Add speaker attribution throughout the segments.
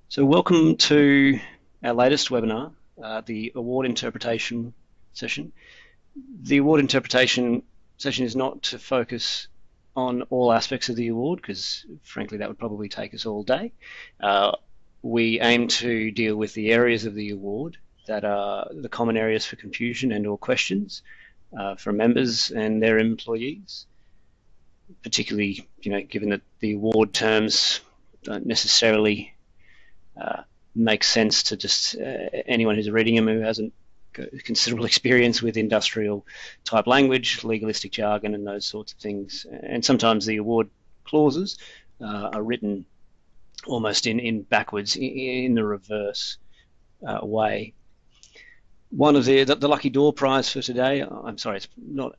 Speaker 1: So welcome to our latest webinar, the award interpretation session. The award interpretation session is not to focus on all aspects of the award, because frankly that would probably take us all day. We aim to deal with the areas of the award that are the common areas for confusion and or questions from members and their employees, particularly given that the award terms don't necessarily makes sense to just anyone who's reading them who hasn't got considerable experience with industrial type language, legalistic jargon and those sorts of things. And sometimes the award clauses are written almost in backwards, in the reverse way. One of the lucky door prize for today, I'm sorry, it's not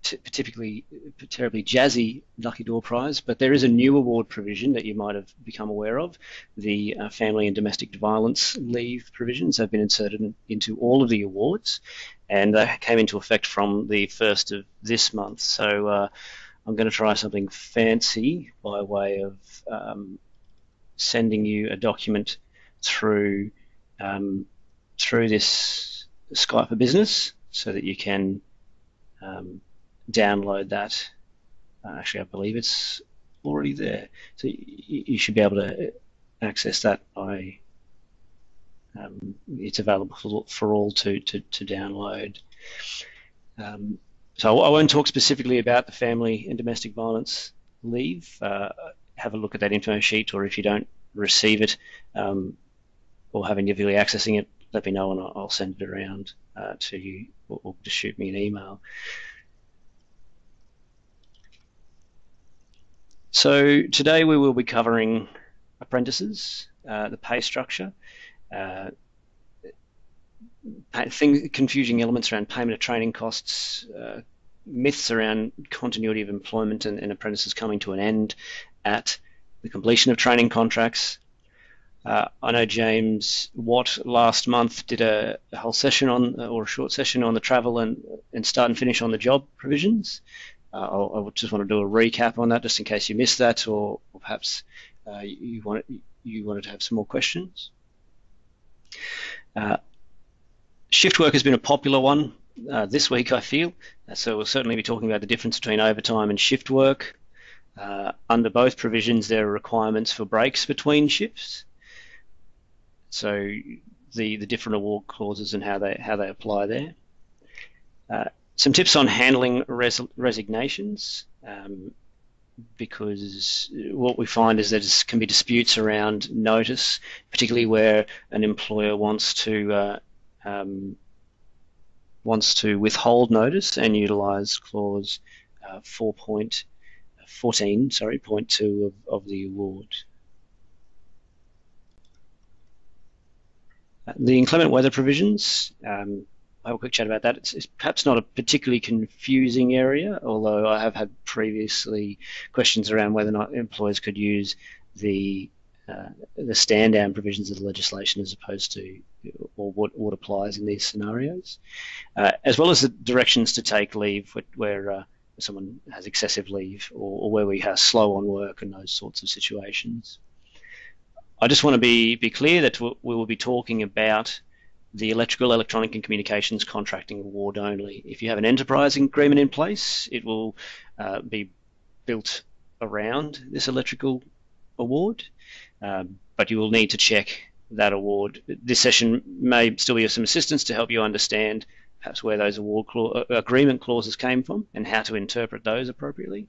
Speaker 1: typically terribly jazzy lucky door prize, but there is a new award provision that you might have become aware of. The family and domestic violence leave provisions have been inserted into all of the awards, and they came into effect from the 1st of this month. So I'm going to try something fancy by way of sending you a document through this Skype for Business so that you can download that. Actually, I believe it's already there. So you should be able to access that by, it's available for all to download. So I won't talk specifically about the family and domestic violence leave. Have a look at that info sheet, or if you don't receive it or haven't difficulty accessing it, let me know and I'll send it around to you, or just shoot me an email. So today we will be covering apprentices, the pay structure, confusing elements around payment of training costs, myths around continuity of employment and apprentices coming to an end at the completion of training contracts. I know James Watt last month did a whole session on, or a short session on the travel and start and finish on the job provisions. I just want to do a recap on that just in case you missed that, or perhaps you wanted to have some more questions. Shift work has been a popular one this week, I feel. So we'll certainly be talking about the difference between overtime and shift work. Under both provisions, there are requirements for breaks between shifts. So the different award clauses and how they apply there. Some tips on handling resignations, because what we find is that there can be disputes around notice, particularly where an employer wants to withhold notice and utilise clause 4.14, of the award. The inclement weather provisions, I'll have a quick chat about that. It's perhaps not a particularly confusing area, although I have had previously questions around whether or not employers could use the stand-down provisions of the legislation as opposed to, or what applies in these scenarios, as well as the directions to take leave where someone has excessive leave, or where we have slow on work and those sorts of situations. I just want to be clear that we will be talking about the electrical, electronic and communications contracting award only. If you have an enterprise agreement in place, it will be built around this electrical award, but you will need to check that award. This session may still be of some assistance to help you understand perhaps where those agreement clauses came from and how to interpret those appropriately.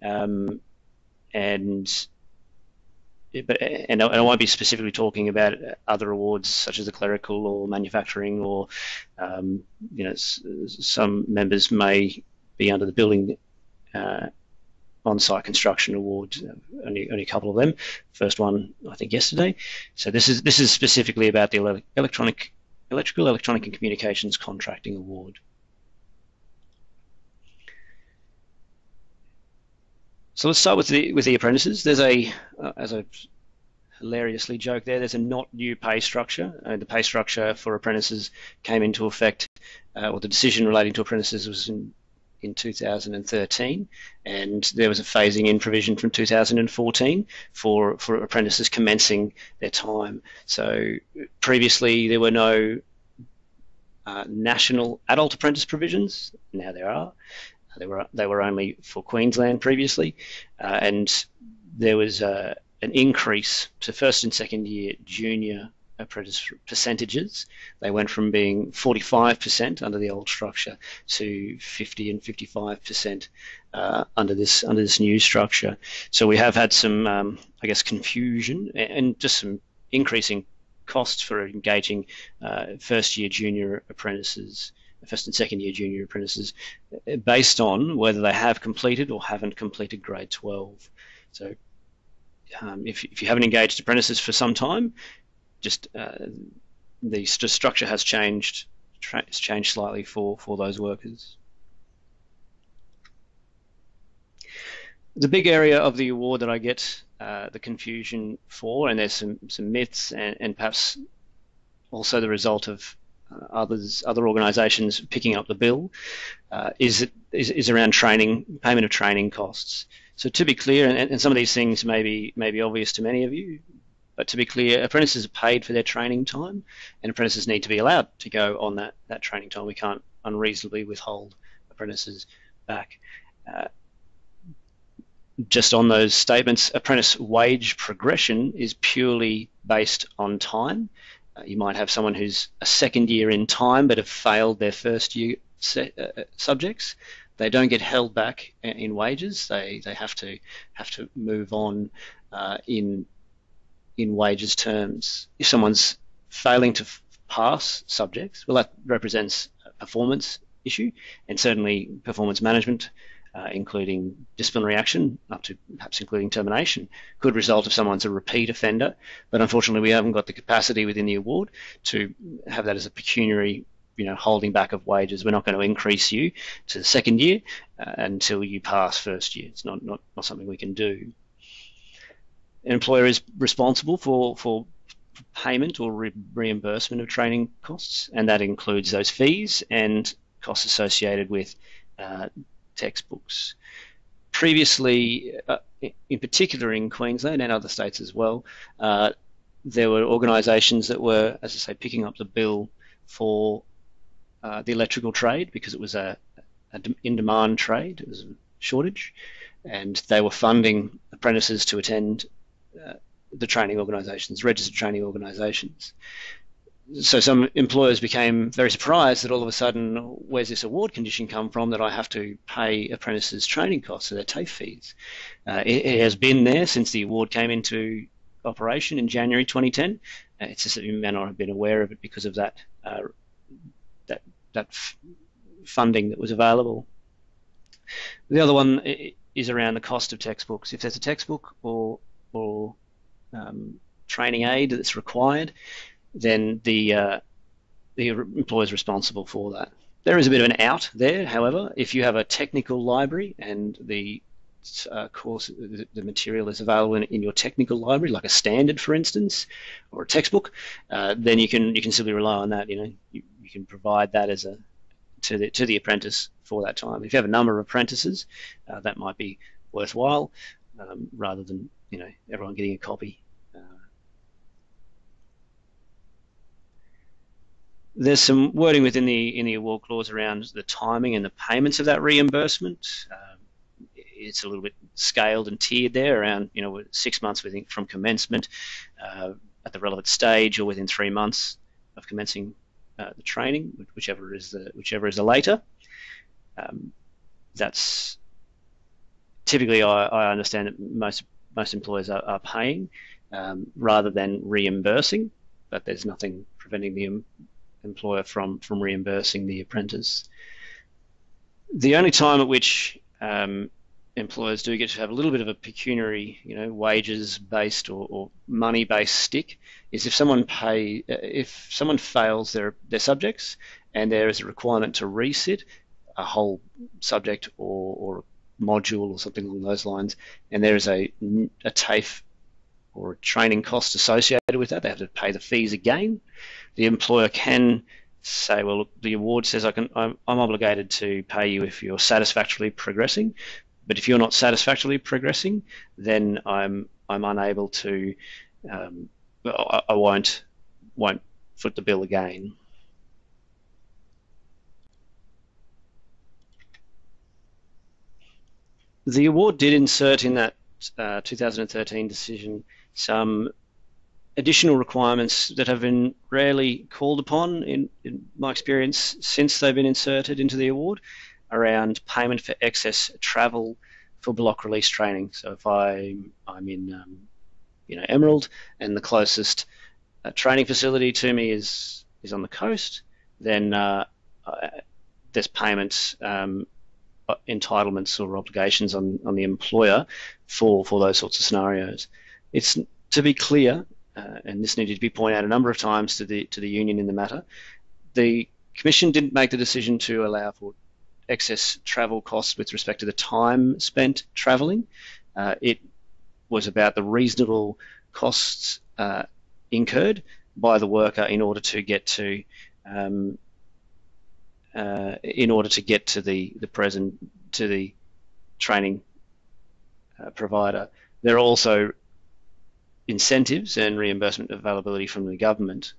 Speaker 1: And I won't be specifically talking about other awards such as the clerical or manufacturing, or some members may be under the building on-site construction award. Only a couple of them. First one I think yesterday. So this is specifically about the electrical, electronic and communications contracting award. So let's start with the apprentices. There's as I hilariously joked there's a not new pay structure. The pay structure for apprentices came into effect, or the decision relating to apprentices was in 2013, and there was a phasing in provision from 2014 for apprentices commencing their time. So previously there were no national adult apprentice provisions. Now there are. They were only for Queensland previously, and there was an increase to first and second year junior apprentice percentages. They went from being 45% under the old structure to 50 and 55% under this new structure. So we have had some, I guess, confusion and just some increasing costs for engaging first and second year junior apprentices based on whether they have completed or haven't completed grade 12. So if you haven't engaged apprentices for some time, just the structure has changed. It's changed slightly for those workers. The big area of the award that I get the confusion for, and there's some myths and perhaps also the result of other organisations picking up the bill, is around payment of training costs. So to be clear, and some of these things may be obvious to many of you, but to be clear, apprentices are paid for their training time, and apprentices need to be allowed to go on that training time. We can't unreasonably withhold apprentices back. Just on those statements, apprentice wage progression is purely based on time. You might have someone who's a second year in time but have failed their first year subjects. They don't get held back in wages. They have to move on in wages terms. If someone's failing to pass subjects, well, that represents a performance issue, and certainly performance management, including disciplinary action, up to perhaps including termination, could result if someone's a repeat offender. But unfortunately, we haven't got the capacity within the award to have that as a pecuniary, holding back of wages. We're not going to increase you to the second year until you pass first year. It's not something we can do. An employer is responsible for payment or reimbursement of training costs, and that includes those fees and costs associated with textbooks. Previously, in particular in Queensland and other states as well, there were organisations that were, as I say, picking up the bill for the electrical trade because it was a in-demand trade. It was a shortage, and they were funding apprentices to attend the training organisations, registered training organisations. So some employers became very surprised that all of a sudden, where's this award condition come from that I have to pay apprentices training costs, so their TAFE fees? It has been there since the award came into operation in January 2010. It's just that you may not have been aware of it because of that funding that was available. The other one is around the cost of textbooks. If there's a textbook or training aid that's required, then the employer is responsible for that. There is a bit of an out there, however. If you have a technical library and the material is available in your technical library, like a standard, for instance, or a textbook, then you can simply rely on that. You can provide that as to the apprentice for that time. If you have a number of apprentices, that might be worthwhile rather than everyone getting a copy. There's some wording within the award clause around the timing and the payments of that reimbursement. It's a little bit scaled and tiered there around 6 months from commencement at the relevant stage, or within 3 months of commencing the training, whichever is the later. That's typically, I understand that most employers are paying rather than reimbursing, but there's nothing preventing the employer from reimbursing the apprentice. The only time at which employers do get to have a little bit of a pecuniary, wages-based or money-based stick is if someone fails their subjects and there is a requirement to resit a whole subject or module or something along those lines, and there is a TAFE or a training cost associated with that. They have to pay the fees again. The employer can say, well, look, the award says I'm obligated to pay you if you're satisfactorily progressing, but if you're not satisfactorily progressing, then I'm unable to, I won't foot the bill again. The award did insert in that 2013 decision some additional requirements that have been rarely called upon in my experience since they've been inserted into the award, around payment for excess travel for block release training. So if I'm in Emerald, and the closest training facility to me is on the coast, then there's payments, entitlements or obligations on the employer for those sorts of scenarios. It's to be clear, and this needed to be pointed out a number of times to the union in the matter, the Commission didn't make the decision to allow for excess travel costs with respect to the time spent travelling. It was about the reasonable costs incurred by the worker in order to get to the training provider. There are also incentives and reimbursement availability from the government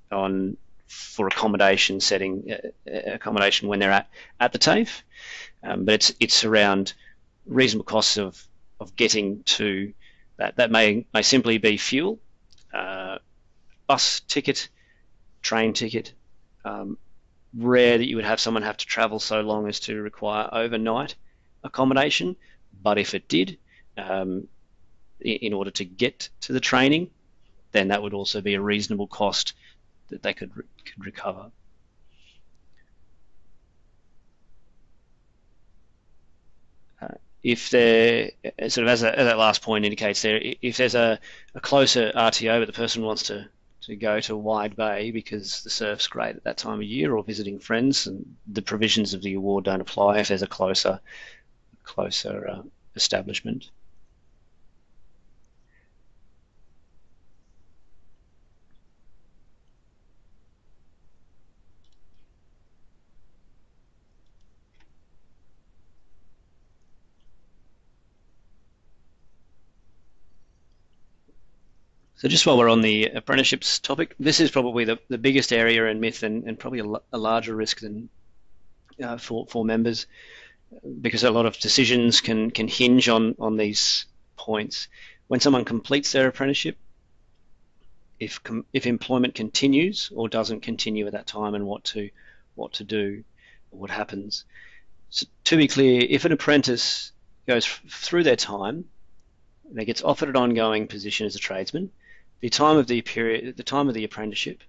Speaker 1: for accommodation when they're at the TAFE, but it's around reasonable costs of getting to that. That may simply be fuel, bus ticket, train ticket. Rare that you would have someone have to travel so long as to require overnight accommodation, but if it did, in order to get to the training, then that would also be a reasonable cost that they could recover. If there, sort of as that last point indicates there, if there's a closer RTO but the person wants to go to Wide Bay because the surf's great at that time of year, or visiting friends, and the provisions of the award don't apply if there's a closer establishment. So just while we're on the apprenticeships topic, this is probably the biggest area and myth, and probably a larger risk than for members, because a lot of decisions can hinge on these points. When someone completes their apprenticeship, if employment continues or doesn't continue at that time, and what to do, or what happens. So to be clear, if an apprentice goes through their time, they gets offered an ongoing position as a tradesman, the time of the apprenticeship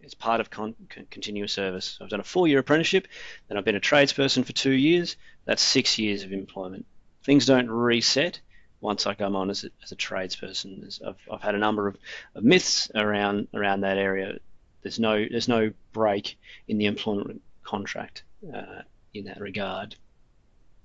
Speaker 1: is part of continuous service. So I've done a 4-year apprenticeship, then I've been a tradesperson for 2 years. That's 6 years of employment. Things don't reset once I come on as a tradesperson. I've had a number of myths around that area. There's no break in the employment contract in that regard.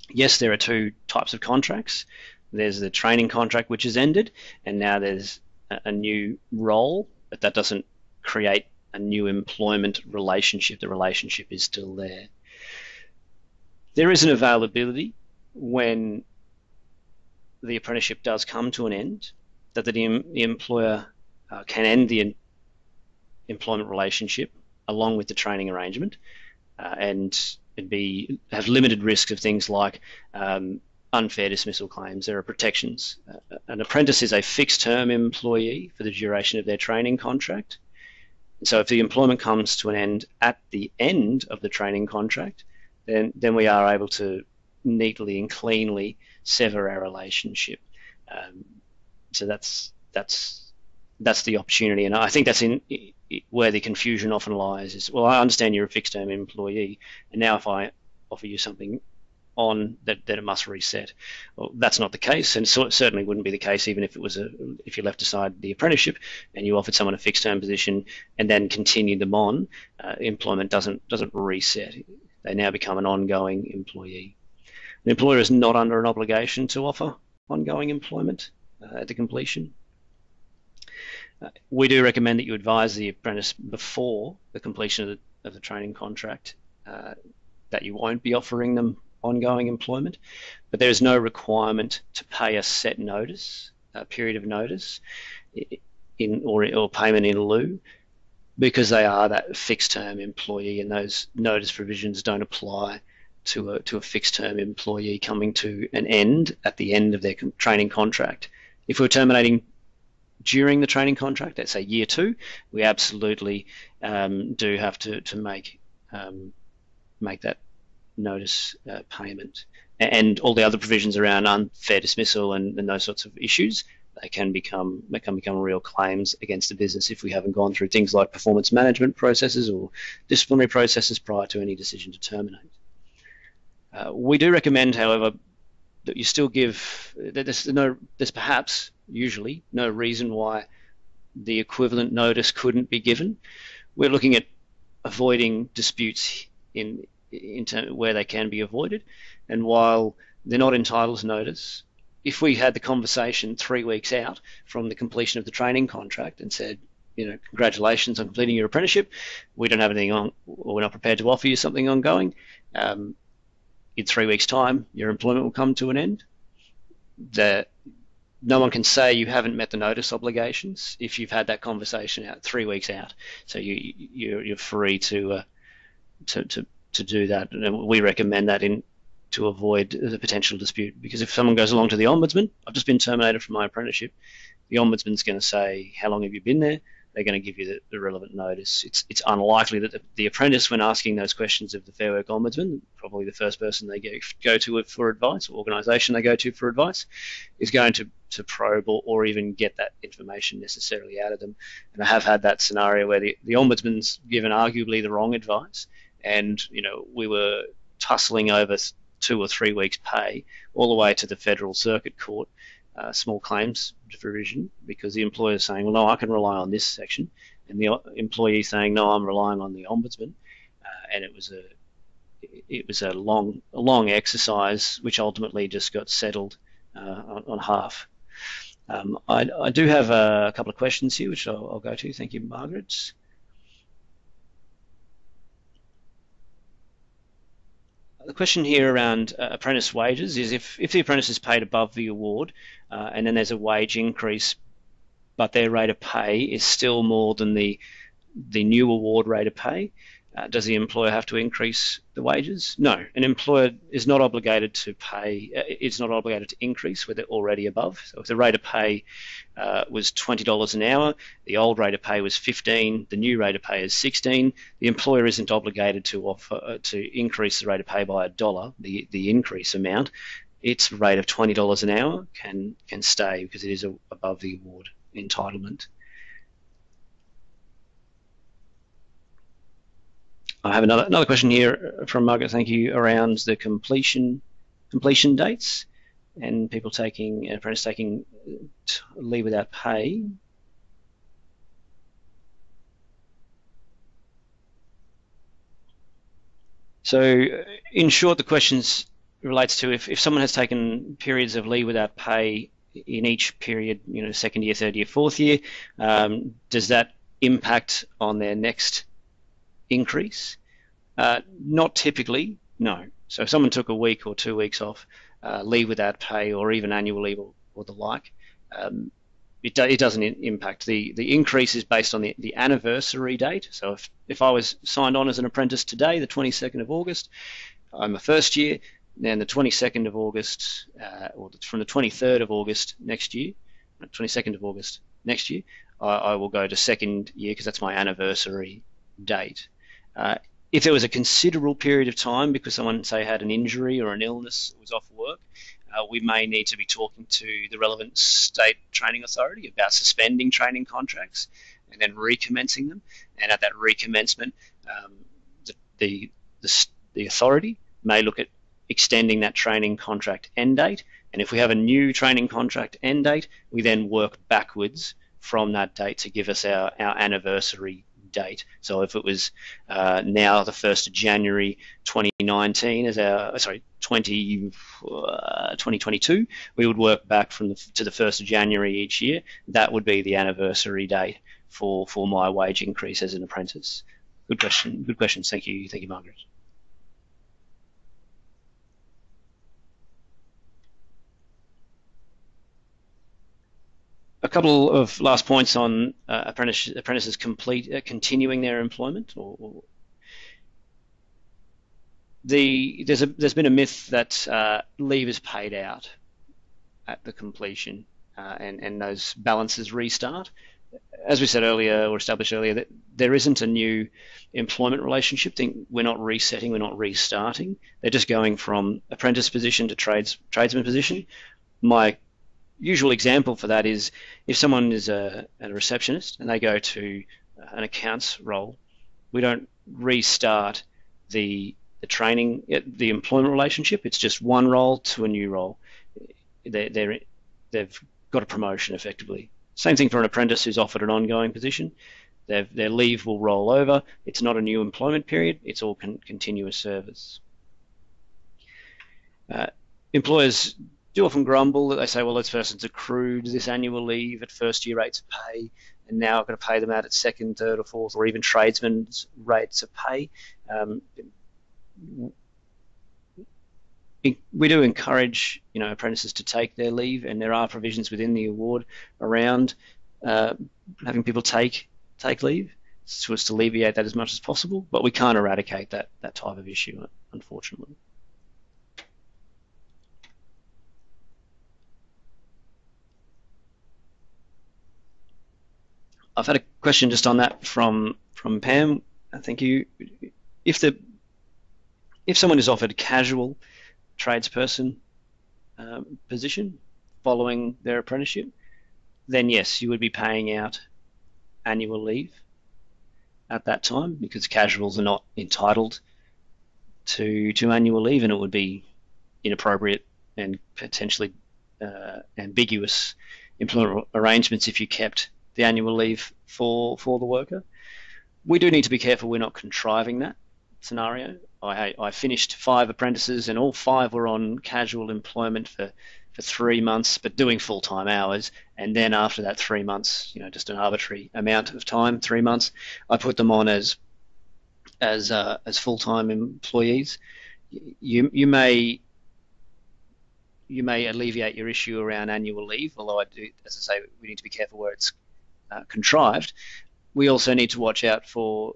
Speaker 1: Yes, there are two types of contracts. There's the training contract, which has ended, and now there's a new role, but that doesn't create a new employment relationship. The relationship is still there. There is an availability when the apprenticeship does come to an end, that the employer can end the employment relationship along with the training arrangement, and have limited risks of things like unfair dismissal claims. There are protections. An apprentice is a fixed-term employee for the duration of their training contract. And so if the employment comes to an end at the end of the training contract, then we are able to neatly and cleanly sever our relationship. So that's the opportunity, and I think that's where the confusion often lies. Is, well, I understand you're a fixed-term employee, and now if I offer you something on that it must reset. Well, that's not the case, and so it certainly wouldn't be the case even if it was if you left aside the apprenticeship and you offered someone a fixed term position and then continued them on. Employment doesn't reset. They now become an ongoing employee. The employer is not under an obligation to offer ongoing employment at the completion. We do recommend that you advise the apprentice before the completion of the training contract that you won't be offering them ongoing employment, but there is no requirement to pay a set notice, a period of notice, or payment in lieu, because they are that fixed-term employee, and those notice provisions don't apply to a fixed-term employee coming to an end at the end of their training contract. If we're terminating during the training contract, let's say year 2, we absolutely do have to make that notice payment. And all the other provisions around unfair dismissal and those sorts of issues, they can become real claims against the business if we haven't gone through things like performance management processes or disciplinary processes prior to any decision to terminate. We do recommend, however, that you still give, there's perhaps usually no reason why the equivalent notice couldn't be given. We're looking at avoiding disputes in where they can be avoided, and while they're not entitled to notice, if we had the conversation 3 weeks out from the completion of the training contract and said, congratulations on completing your apprenticeship, we don't have anything on, or we're not prepared to offer you something ongoing, in 3 weeks' time, your employment will come to an end. No one can say you haven't met the notice obligations if you've had that conversation out 3 weeks out. So you're free to do that. And we recommend that to avoid the potential dispute, because if someone goes along to the Ombudsman, I've just been terminated from my apprenticeship, the Ombudsman's going to say, how long have you been there? They're going to give you the relevant notice. It's unlikely that the apprentice, when asking those questions of the Fair Work Ombudsman, probably the first person they go to for advice, or organisation they go to for advice, is going to probe or even get that information necessarily out of them. And I have had that scenario where the Ombudsman's given arguably the wrong advice, and we were tussling over 2 or 3 weeks' pay all the way to the Federal Circuit Court, small claims division, because the employer is saying, well, no, I can rely on this section, and the employee saying, no, I'm relying on the Ombudsman, and it was a long exercise, which ultimately just got settled on half. I do have a couple of questions here, which I'll go to. Thank you, Margaret. The question here around apprentice wages is if the apprentice is paid above the award and then there's a wage increase, but their rate of pay is still more than the new award rate of pay, does the employer have to increase the wages? No, an employer is not obligated to pay, it's not obligated to increase where they're already above. So if the rate of pay was $20 an hour, the old rate of pay was $15, the new rate of pay is $16, the employer isn't obligated to increase the rate of pay by $1, the increase amount. Its rate of $20 an hour can stay because it is above the award entitlement. I have another question here from Margaret, thank you, around the completion dates and people apprentices taking leave without pay. So in short, the question relates to if someone has taken periods of leave without pay in each period, second year, third year, fourth year, does that impact on their next increase? Not typically, no. So if someone took a week or 2 weeks off, leave without pay, or even annual leave or the like, it doesn't impact. The increase is based on the anniversary date. So if I was signed on as an apprentice today, the 22nd of August, I'm a first year, then the 22nd of August, or from the 23rd of August next year, 22nd of August next year, I will go to second year because that's my anniversary date. If there was a considerable period of time because someone, say, had an injury or an illness, was off work, we may need to be talking to the relevant state training authority about suspending training contracts and then recommencing them. And at that recommencement, the authority may look at extending that training contract end date. And if we have a new training contract end date, we then work backwards from that date to give us our anniversary date. So if it was now the 1st of January 2019 as our 2022, we would work back to the 1st of January each year. That would be the anniversary date for my wage increase as an apprentice. Good question. Good questions. Thank you. Thank you, Margaret. A couple of last points on apprentices continuing their employment. There's been a myth that leave is paid out at the completion, and those balances restart. As we said earlier, or established earlier, that there isn't a new employment relationship thing. We're not resetting, we're not restarting. They're just going from apprentice position to tradesman position. My usual example for that is if someone is a receptionist and they go to an accounts role, we don't restart the training, the employment relationship. It's just one role to a new role. They've got a promotion effectively. Same thing for an apprentice who's offered an ongoing position. Their leave will roll over. It's not a new employment period. It's all continuous service. Employers do often grumble that they say, well, this person's accrued this annual leave at first year rates of pay, and now I've got to pay them out at second, third, or fourth, or even tradesmen's rates of pay. We do encourage, apprentices to take their leave, and there are provisions within the award around having people take leave so as to alleviate that as much as possible. But we can't eradicate that type of issue, unfortunately. I've had a question just on that from Pam. Thank you. If someone is offered casual tradesperson position following their apprenticeship, then yes, you would be paying out annual leave at that time, because casuals are not entitled to annual leave, and it would be inappropriate and potentially ambiguous employment arrangements if you kept the annual leave for the worker. We do need to be careful we're not contriving that scenario. I finished 5 apprentices, and all 5 were on casual employment for 3 months, but doing full-time hours. And then after that 3 months, just an arbitrary amount of time, 3 months, I put them on as full-time employees. You may alleviate your issue around annual leave, although I do, as I say, we need to be careful where it's contrived. We also need to watch out for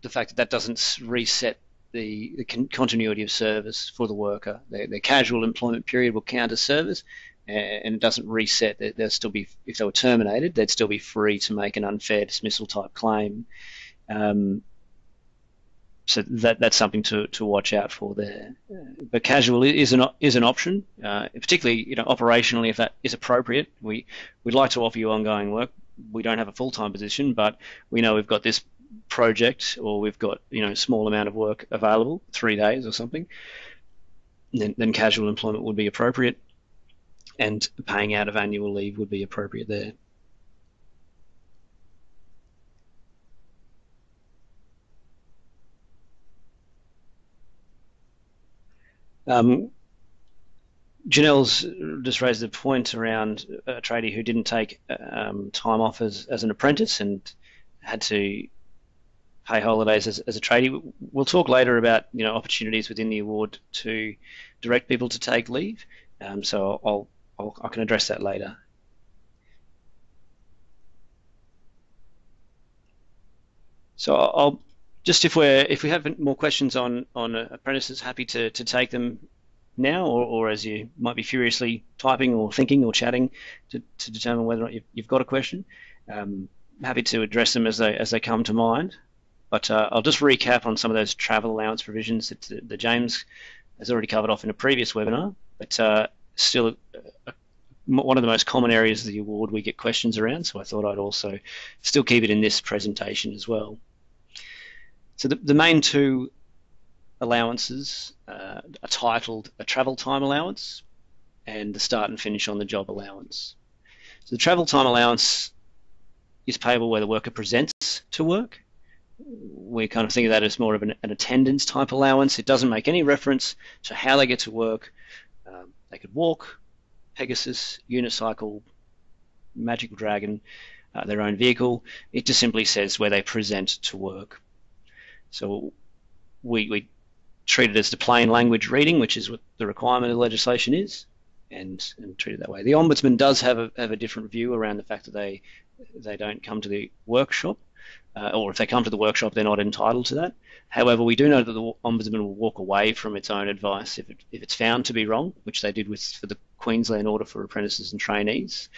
Speaker 1: the fact that doesn't reset the continuity of service for the worker. Their casual employment period will count as service, and it doesn't reset. They'll still be, if they were terminated, they'd still be free to make an unfair dismissal type claim. So that's something to watch out for there. But casual is an option, particularly operationally, if that is appropriate. We'd like to offer you ongoing work. We don't have a full-time position, but we know we've got this project, or we've got a small amount of work available, 3 days or something. Then casual employment would be appropriate, and paying out of annual leave would be appropriate there. Janelle's just raised the point around a tradie who didn't take time off as an apprentice and had to pay holidays as a tradie. We'll talk later about opportunities within the award to direct people to take leave. So I can address that later. So I'll just, if we have more questions on apprentices, happy to take them now, or as you might be furiously typing or thinking or chatting to determine whether or not you've got a question. Happy to address them as they come to mind. But I'll just recap on some of those travel allowance provisions that James has already covered off in a previous webinar, but still one of the most common areas of the award we get questions around, so I thought I'd also still keep it in this presentation as well. So the main 2 allowances are titled a travel time allowance and the start and finish on the job allowance. So the travel time allowance is payable where the worker presents to work. We kind of think of that as more of an attendance type allowance. It doesn't make any reference to how they get to work. They could walk, Pegasus, unicycle, Magical Dragon, their own vehicle. It just simply says where they present to work. So we treat it as the plain language reading, which is what the requirement of the legislation is, and treat it that way. The Ombudsman does have a different view around the fact that they don't come to the workshop, or if they come to the workshop, they're not entitled to that. However, we do know that the Ombudsman will walk away from its own advice if it's found to be wrong, which they did for the Queensland order for apprentices and trainees,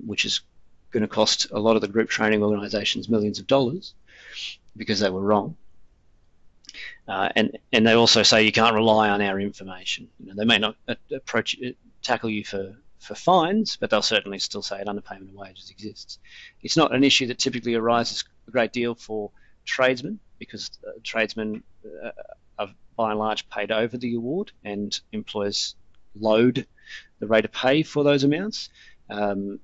Speaker 1: which is going to cost a lot of the group training organisations millions of dollars because they were wrong. And they also say you can't rely on our information. They may not tackle you for fines, but they'll certainly still say that underpayment of wages exists. It's not an issue that typically arises a great deal for tradesmen, because tradesmen are by and large paid over the award, and employers load the rate of pay for those amounts. And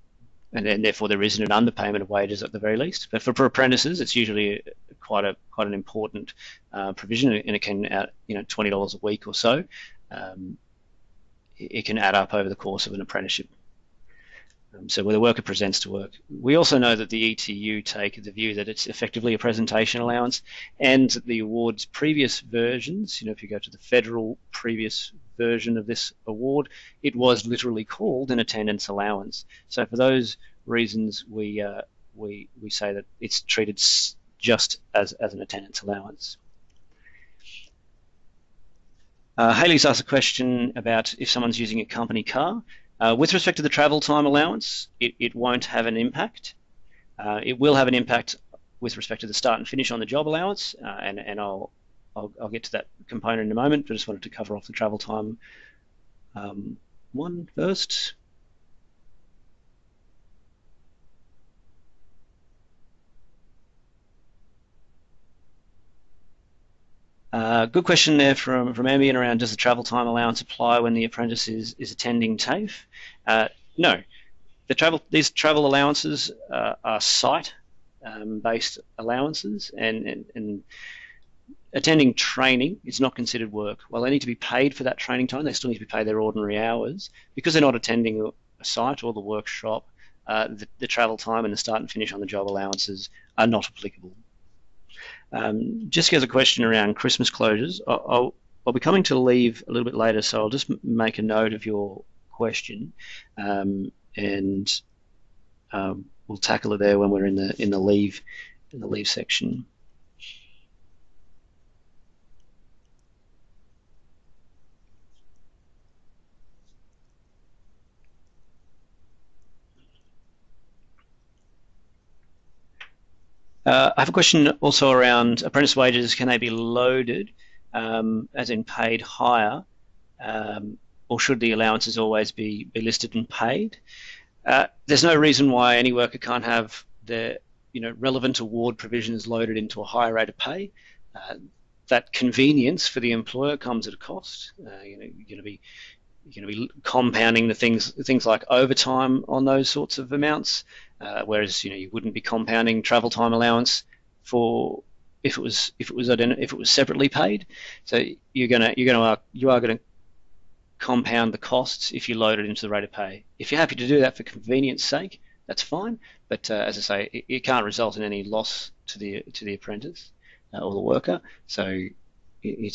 Speaker 1: therefore there isn't an underpayment of wages at the very least. But for apprentices, it's usually quite an important provision, and it can add, $20 a week or so. It can add up over the course of an apprenticeship. So where the worker presents to work. We also know that the ETU take the view that it's effectively a presentation allowance, and that the award's previous versions, if you go to the federal previous version of this award, it was literally called an attendance allowance. So for those reasons, we say that it's treated just as an attendance allowance. Haley's asked a question about if someone's using a company car. With respect to the travel time allowance, it won't have an impact. It will have an impact with respect to the start and finish on the job allowance, and I'll get to that component in a moment, but I just wanted to cover off the travel time one first. Good question there from Ambien around, does the travel time allowance apply when the apprentice is attending TAFE? No. These travel allowances are site-based allowances, and attending training is not considered work. While they need to be paid for that training time, they still need to be paid their ordinary hours. Because they're not attending a site or the workshop, the travel time and the start and finish on the job allowances are not applicable. Jessica has a question around Christmas closures. I'll be coming to leave a little bit later, so I'll just make a note of your question, and we'll tackle it there when we're in the leave section. I have a question also around apprentice wages. Can they be loaded, as in paid higher, or should the allowances always be listed and paid? There's no reason why any worker can't have their relevant award provisions loaded into a higher rate of pay. That convenience for the employer comes at a cost. You're going to be compounding the things like overtime on those sorts of amounts. Whereas you wouldn't be compounding travel time allowance if it was separately paid. So you are going to compound the costs if you load it into the rate of pay. If you're happy to do that for convenience sake, that's fine. But as I say, it can't result in any loss to the apprentice or the worker. So it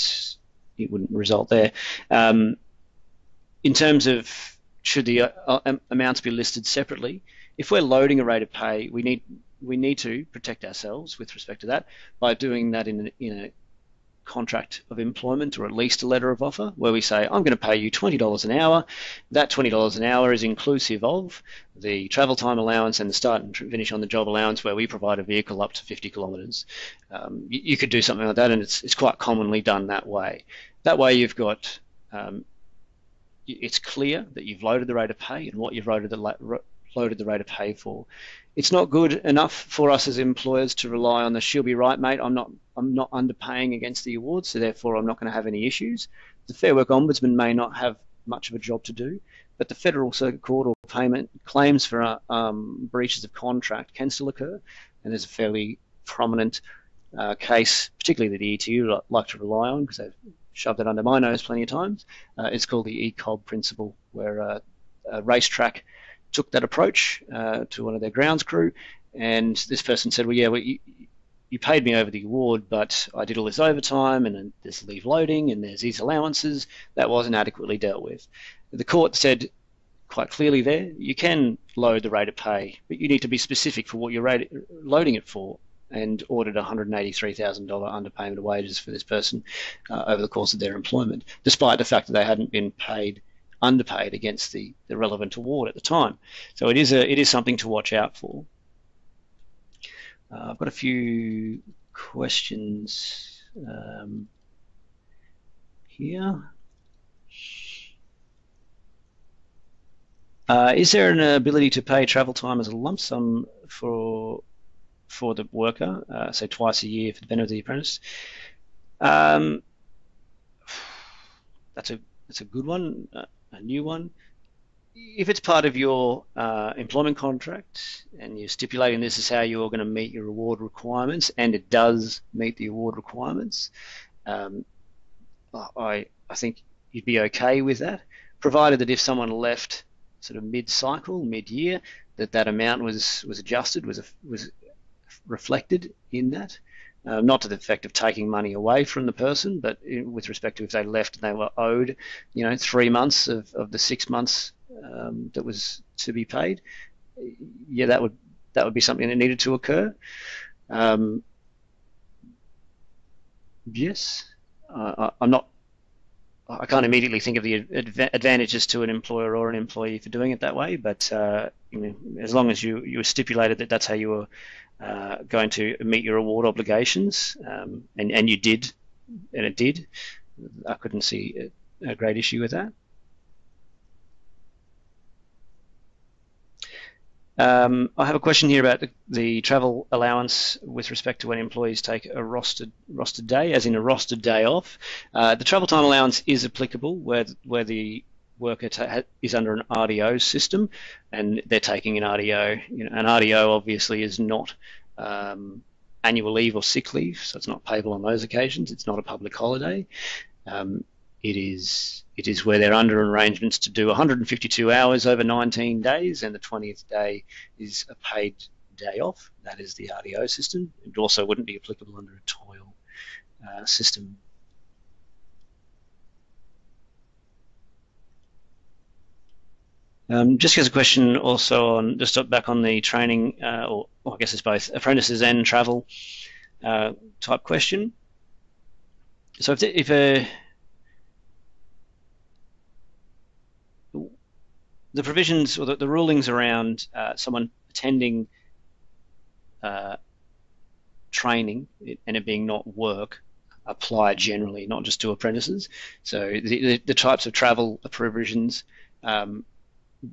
Speaker 1: wouldn't result there. In terms of should the amounts be listed separately, if we're loading a rate of pay, we need to protect ourselves with respect to that by doing that in a contract of employment, or at least a letter of offer, where we say, I'm going to pay you $20 an hour. That $20 an hour is inclusive of the travel time allowance and the start and finish on the job allowance, where we provide a vehicle up to 50 kilometres. You could do something like that, and it's quite commonly done that way. That way you've got, it's clear that you've loaded the rate of pay and what you've loaded the rate of pay for. It's not good enough for us as employers to rely on the she'll be right, mate, I'm not underpaying against the award, so therefore I'm not going to have any issues. The Fair Work Ombudsman may not have much of a job to do, but the Federal Circuit Court or payment claims for breaches of contract can still occur, and there's a fairly prominent case, particularly that the ETU like to rely on, because they've shoved it under my nose plenty of times. It's called the ECOB principle, where a racetrack took that approach to one of their grounds crew, and this person said, well, yeah, you paid me over the award, but I did all this overtime, and then there's leave loading, and there's these allowances that wasn't adequately dealt with. The court said quite clearly there, you can load the rate of pay, but you need to be specific for what you're loading it for, and ordered $183,000 underpayment of wages for this person over the course of their employment, despite the fact that they hadn't been underpaid against the relevant award at the time. So it is something to watch out for. I've got a few questions here. Is there an ability to pay travel time as a lump sum for the worker, say twice a year for the benefit of the apprentice? That's a good one, a new one. If it's part of your employment contract and you're stipulating this is how you're going to meet your award requirements, and it does meet the award requirements, I think you'd be okay with that, provided that if someone left sort of mid-cycle, mid-year, that amount was adjusted, was reflected in that. Not to the effect of taking money away from the person, but with respect to if they left and they were owed, 3 months of the 6 months that was to be paid, yeah, that would be something that needed to occur. Yes, I can't immediately think of the advantages to an employer or an employee for doing it that way, but as long as you stipulated that that's how you were going to meet your award obligations, and you did, and it did, I couldn't see a great issue with that. I have a question here about the travel allowance with respect to when employees take a rostered day, as in a rostered day off. The travel time allowance is applicable where the worker is under an RDO system and they're taking an RDO. An RDO obviously is not annual leave or sick leave, so it's not payable on those occasions. It's not a public holiday. It is where they're under arrangements to do 152 hours over 19 days, and the 20th day is a paid day off. That is the RDO system. It also wouldn't be applicable under a toil system. Just as a question also on, just back on the training, or I guess it's both apprentices and travel type question. So if the provisions or the rulings around someone attending training and it being not work apply generally, not just to apprentices. So the types of travel provisions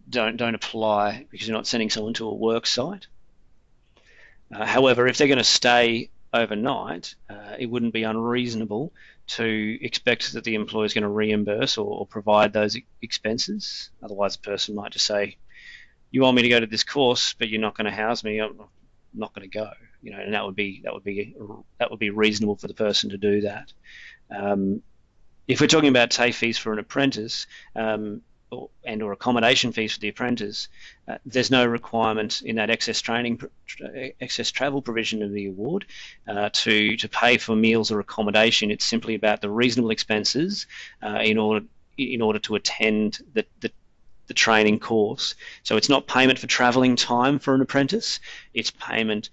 Speaker 1: don't apply because you're not sending someone to a work site. However, if they're going to stay overnight, it wouldn't be unreasonable to expect that the employer is going to reimburse or provide those expenses. Otherwise, the person might just say, "You want me to go to this course, but you're not going to house me. I'm not going to go." And that would be reasonable for the person to do that. If we're talking about TAFE fees for an apprentice, or accommodation fees for the apprentice, there's no requirement in that excess travel provision of the award to pay for meals or accommodation. It's simply about the reasonable expenses in order to attend the training course. So it's not payment for travelling time for an apprentice. It's payment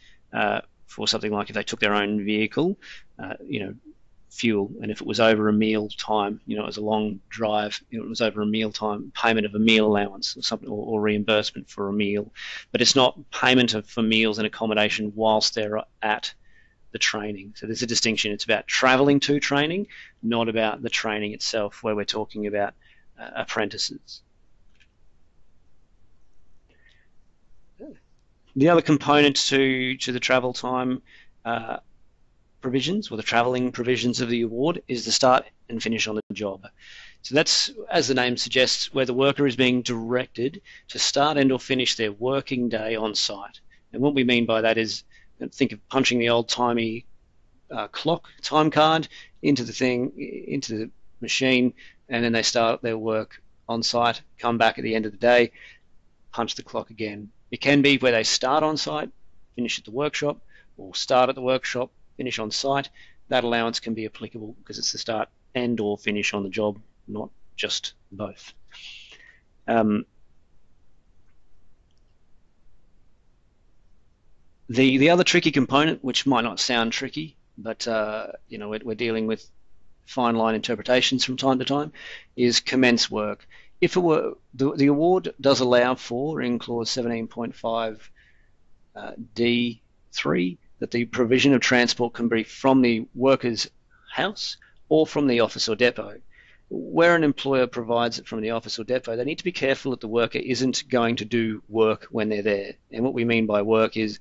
Speaker 1: for something like if they took their own vehicle, fuel, and if it was over a meal time, it was a long drive, it was over a meal time, payment of a meal allowance or something, or reimbursement for a meal. But it's not payment for meals and accommodation whilst they're at the training. So there's a distinction. It's about travelling to training, not about the training itself, where we're talking about apprentices. The other component to the travel time provisions, or the travelling provisions of the award, is the start and finish on the job. So that's, as the name suggests, where the worker is being directed to start and or finish their working day on site. And what we mean by that is, think of punching the old-timey clock, time card, into the machine, and then they start their work on site, come back at the end of the day, punch the clock again. It can be where they start on site, finish at the workshop, or start at the workshop, finish on site, that allowance can be applicable because it's the start and or finish on the job, not just both. The other tricky component, which might not sound tricky, but we're dealing with fine line interpretations from time to time, is commence work. If it were the award does allow for in clause 17.5 D3 that the provision of transport can be from the worker's house or from the office or depot. Where an employer provides it from the office or depot, they need to be careful that the worker isn't going to do work when they're there. And what we mean by work is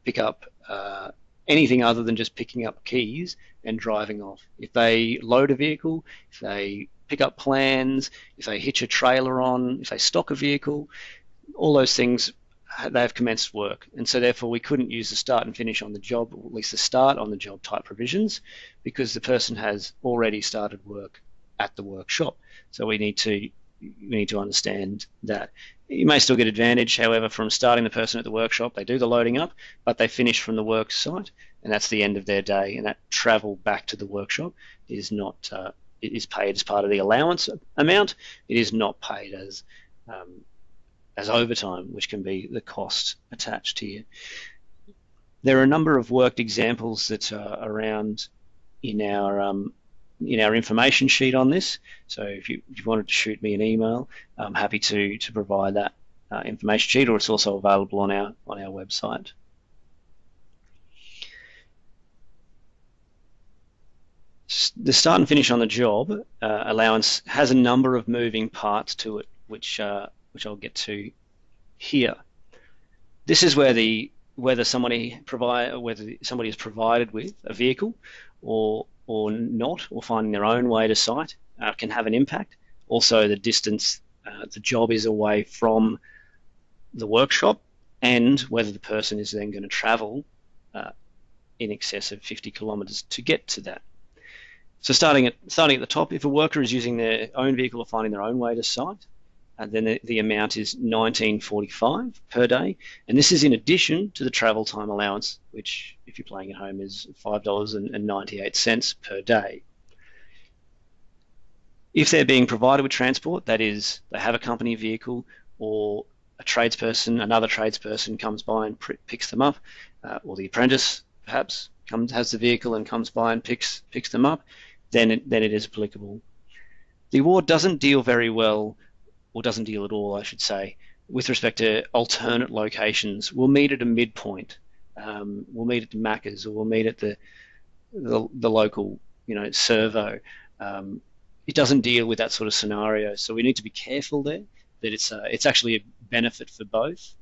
Speaker 1: pick up anything other than just picking up keys and driving off. If they load a vehicle, if they pick up plans, if they hitch a trailer on, if they stock a vehicle, all those things, they have commenced work. And so therefore we couldn't use the start and finish on the job, or at least the start on the job type provisions, because the person has already started work at the workshop. So we need to understand that. You may still get advantage, however, from starting the person at the workshop. They do the loading up, but they finish from the work site, and that's the end of their day. And that travel back to the workshop is not it is paid as part of the allowance amount. It is not paid as overtime, which can be the cost attached here. There are a number of worked examples that are around in our information sheet on this. So if you wanted to shoot me an email, I'm happy to provide that information sheet, or it's also available on our website. The start and finish on the job allowance has a number of moving parts to it, which I'll get to here. This is whether somebody is provided with a vehicle or not, or finding their own way to site can have an impact. Also, the distance the job is away from the workshop, and whether the person is then going to travel in excess of 50 kilometres to get to that. So starting at the top, if a worker is using their own vehicle or finding their own way to site, then the amount is $19.45 per day, and this is in addition to the travel time allowance, which, if you're playing at home, is $5.98 per day. If they're being provided with transport, that is, they have a company vehicle, or another tradesperson comes by and picks them up, or the apprentice perhaps has the vehicle and comes by and picks them up, then it is applicable. The award doesn't deal very well, or doesn't deal at all, I should say, with respect to alternate locations. We'll meet at a midpoint. We'll meet at the Macca's, or we'll meet at the local, servo. It doesn't deal with that sort of scenario, so we need to be careful there that it's actually a benefit for both.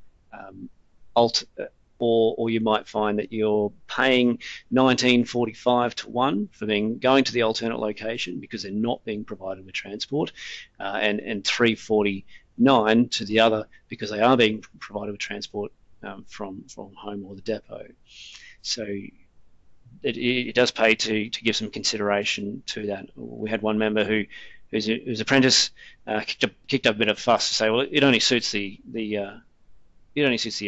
Speaker 1: Or you might find that you're paying $19.45 to one for going to the alternate location because they're not being provided with transport, and $3.49 to the other because they are being provided with transport from home or the depot. So it does pay to give some consideration to that. We had one member whose apprentice kicked up a bit of fuss to say, well, it only suits the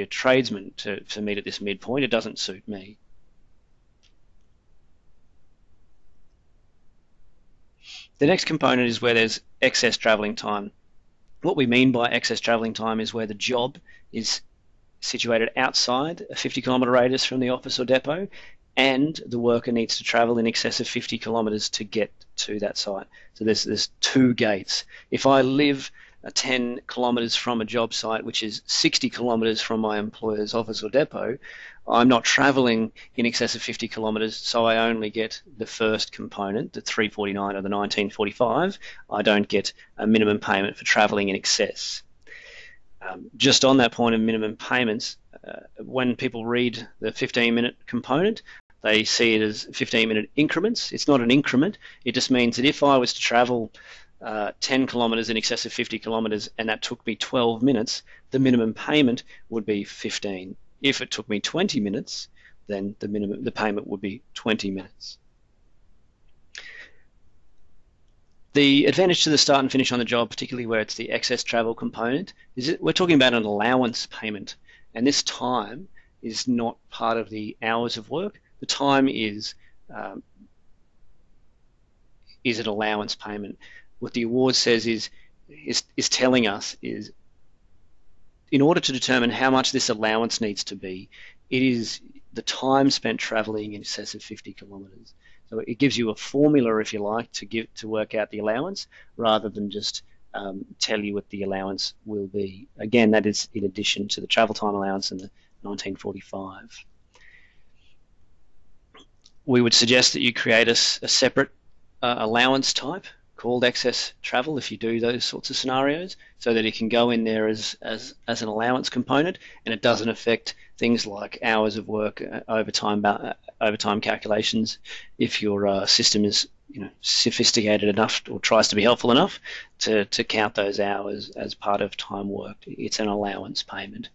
Speaker 1: tradesman to meet at this midpoint. It doesn't suit me. The next component is where there's excess travelling time. What we mean by excess travelling time is where the job is situated outside a 50-kilometre radius from the office or depot, and the worker needs to travel in excess of 50 kilometres to get to that site. So there's two gates. If I live 10 kilometres from a job site, which is 60 kilometres from my employer's office or depot, I'm not travelling in excess of 50 kilometres, so I only get the first component, the $3.49 or the $19.45. I don't get a minimum payment for travelling in excess. Just on that point of minimum payments, when people read the 15-minute component, they see it as 15-minute increments. It's not an increment. It just means that if I was to travel 10 kilometres in excess of 50 kilometres and that took me 12 minutes, the minimum payment would be 15. If it took me 20 minutes, then the payment would be 20 minutes. The advantage to the start and finish on the job, particularly where it's the excess travel component, is that we're talking about an allowance payment, and this time is not part of the hours of work. The time is an allowance payment. What the award says is telling us is, in order to determine how much this allowance needs to be, it is the time spent travelling in excess of 50 kilometres. So it gives you a formula, if you like, to work out the allowance, rather than just tell you what the allowance will be. Again, that is in addition to the travel time allowance and the 1945. We would suggest that you create a separate allowance type called excess travel if you do those sorts of scenarios, so that it can go in there as an allowance component, and it doesn't affect things like hours of work, overtime calculations, if your system is sophisticated enough or tries to be helpful enough to count those hours as part of time worked. It's an allowance payment.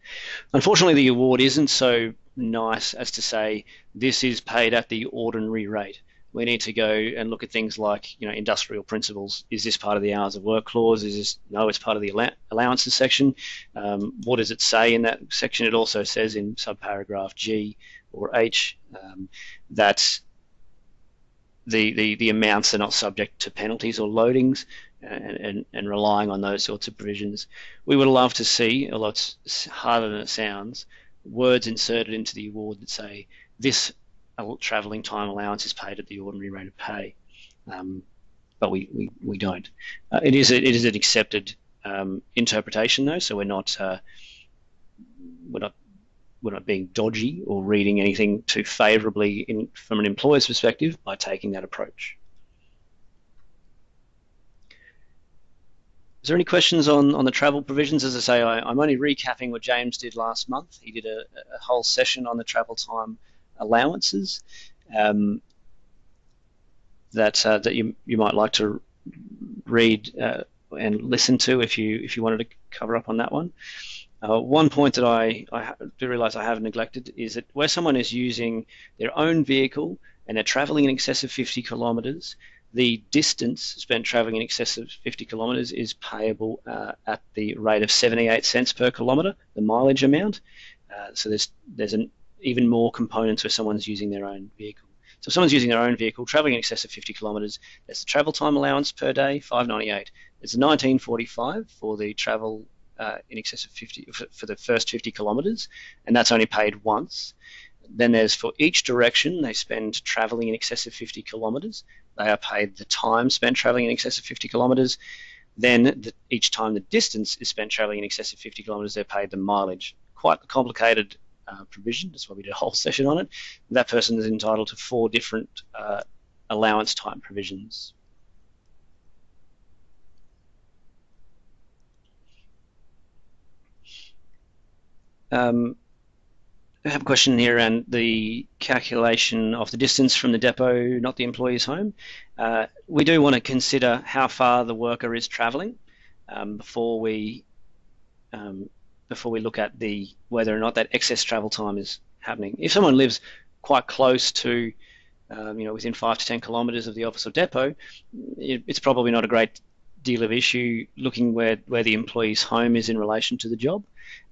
Speaker 1: Unfortunately, the award isn't so nice as to say this is paid at the ordinary rate. We need to go and look at things like, industrial principles. Is this part of the hours of work clause? No, it's part of the allowances section. What does it say in that section? It also says in subparagraph G or H that the amounts are not subject to penalties or loadings, and relying on those sorts of provisions. We would love to see, although it's harder than it sounds, words inserted into the award that say this travelling time allowance is paid at the ordinary rate of pay, but we don't. It is an accepted interpretation though, so we're not being dodgy or reading anything too favourably from an employer's perspective by taking that approach. Is there any questions on the travel provisions? As I say, I'm only recapping what James did last month. He did a whole session on the travel time allowances that you might like to read and listen to if you wanted to cover up on that one. One point that I do realise I have neglected is that where someone is using their own vehicle and they're travelling in excess of 50 kilometres, the distance spent travelling in excess of 50 kilometres is payable at the rate of 78 cents per kilometre, the mileage amount. So there's even more components where someone's using their own vehicle. So if someone's using their own vehicle, travelling in excess of 50 kilometres, there's the travel time allowance per day, $5.98. There's $19.45 for the travel in excess of 50 for the first 50 kilometres, and that's only paid once. Then there's, for each direction they spend travelling in excess of 50 kilometres, they are paid the time spent travelling in excess of 50 kilometres. Then each time the distance is spent travelling in excess of 50 kilometres, they're paid the mileage. Quite a complicated provision. That's why we did a whole session on it. That person is entitled to 4 different allowance type provisions. I have a question here around the calculation of the distance from the depot, not the employee's home. We do want to consider how far the worker is travelling before we look at whether or not that excess travel time is happening. If someone lives quite close to, within 5 to 10 kilometres of the office or depot, it's probably not a great deal of issue looking where the employee's home is in relation to the job.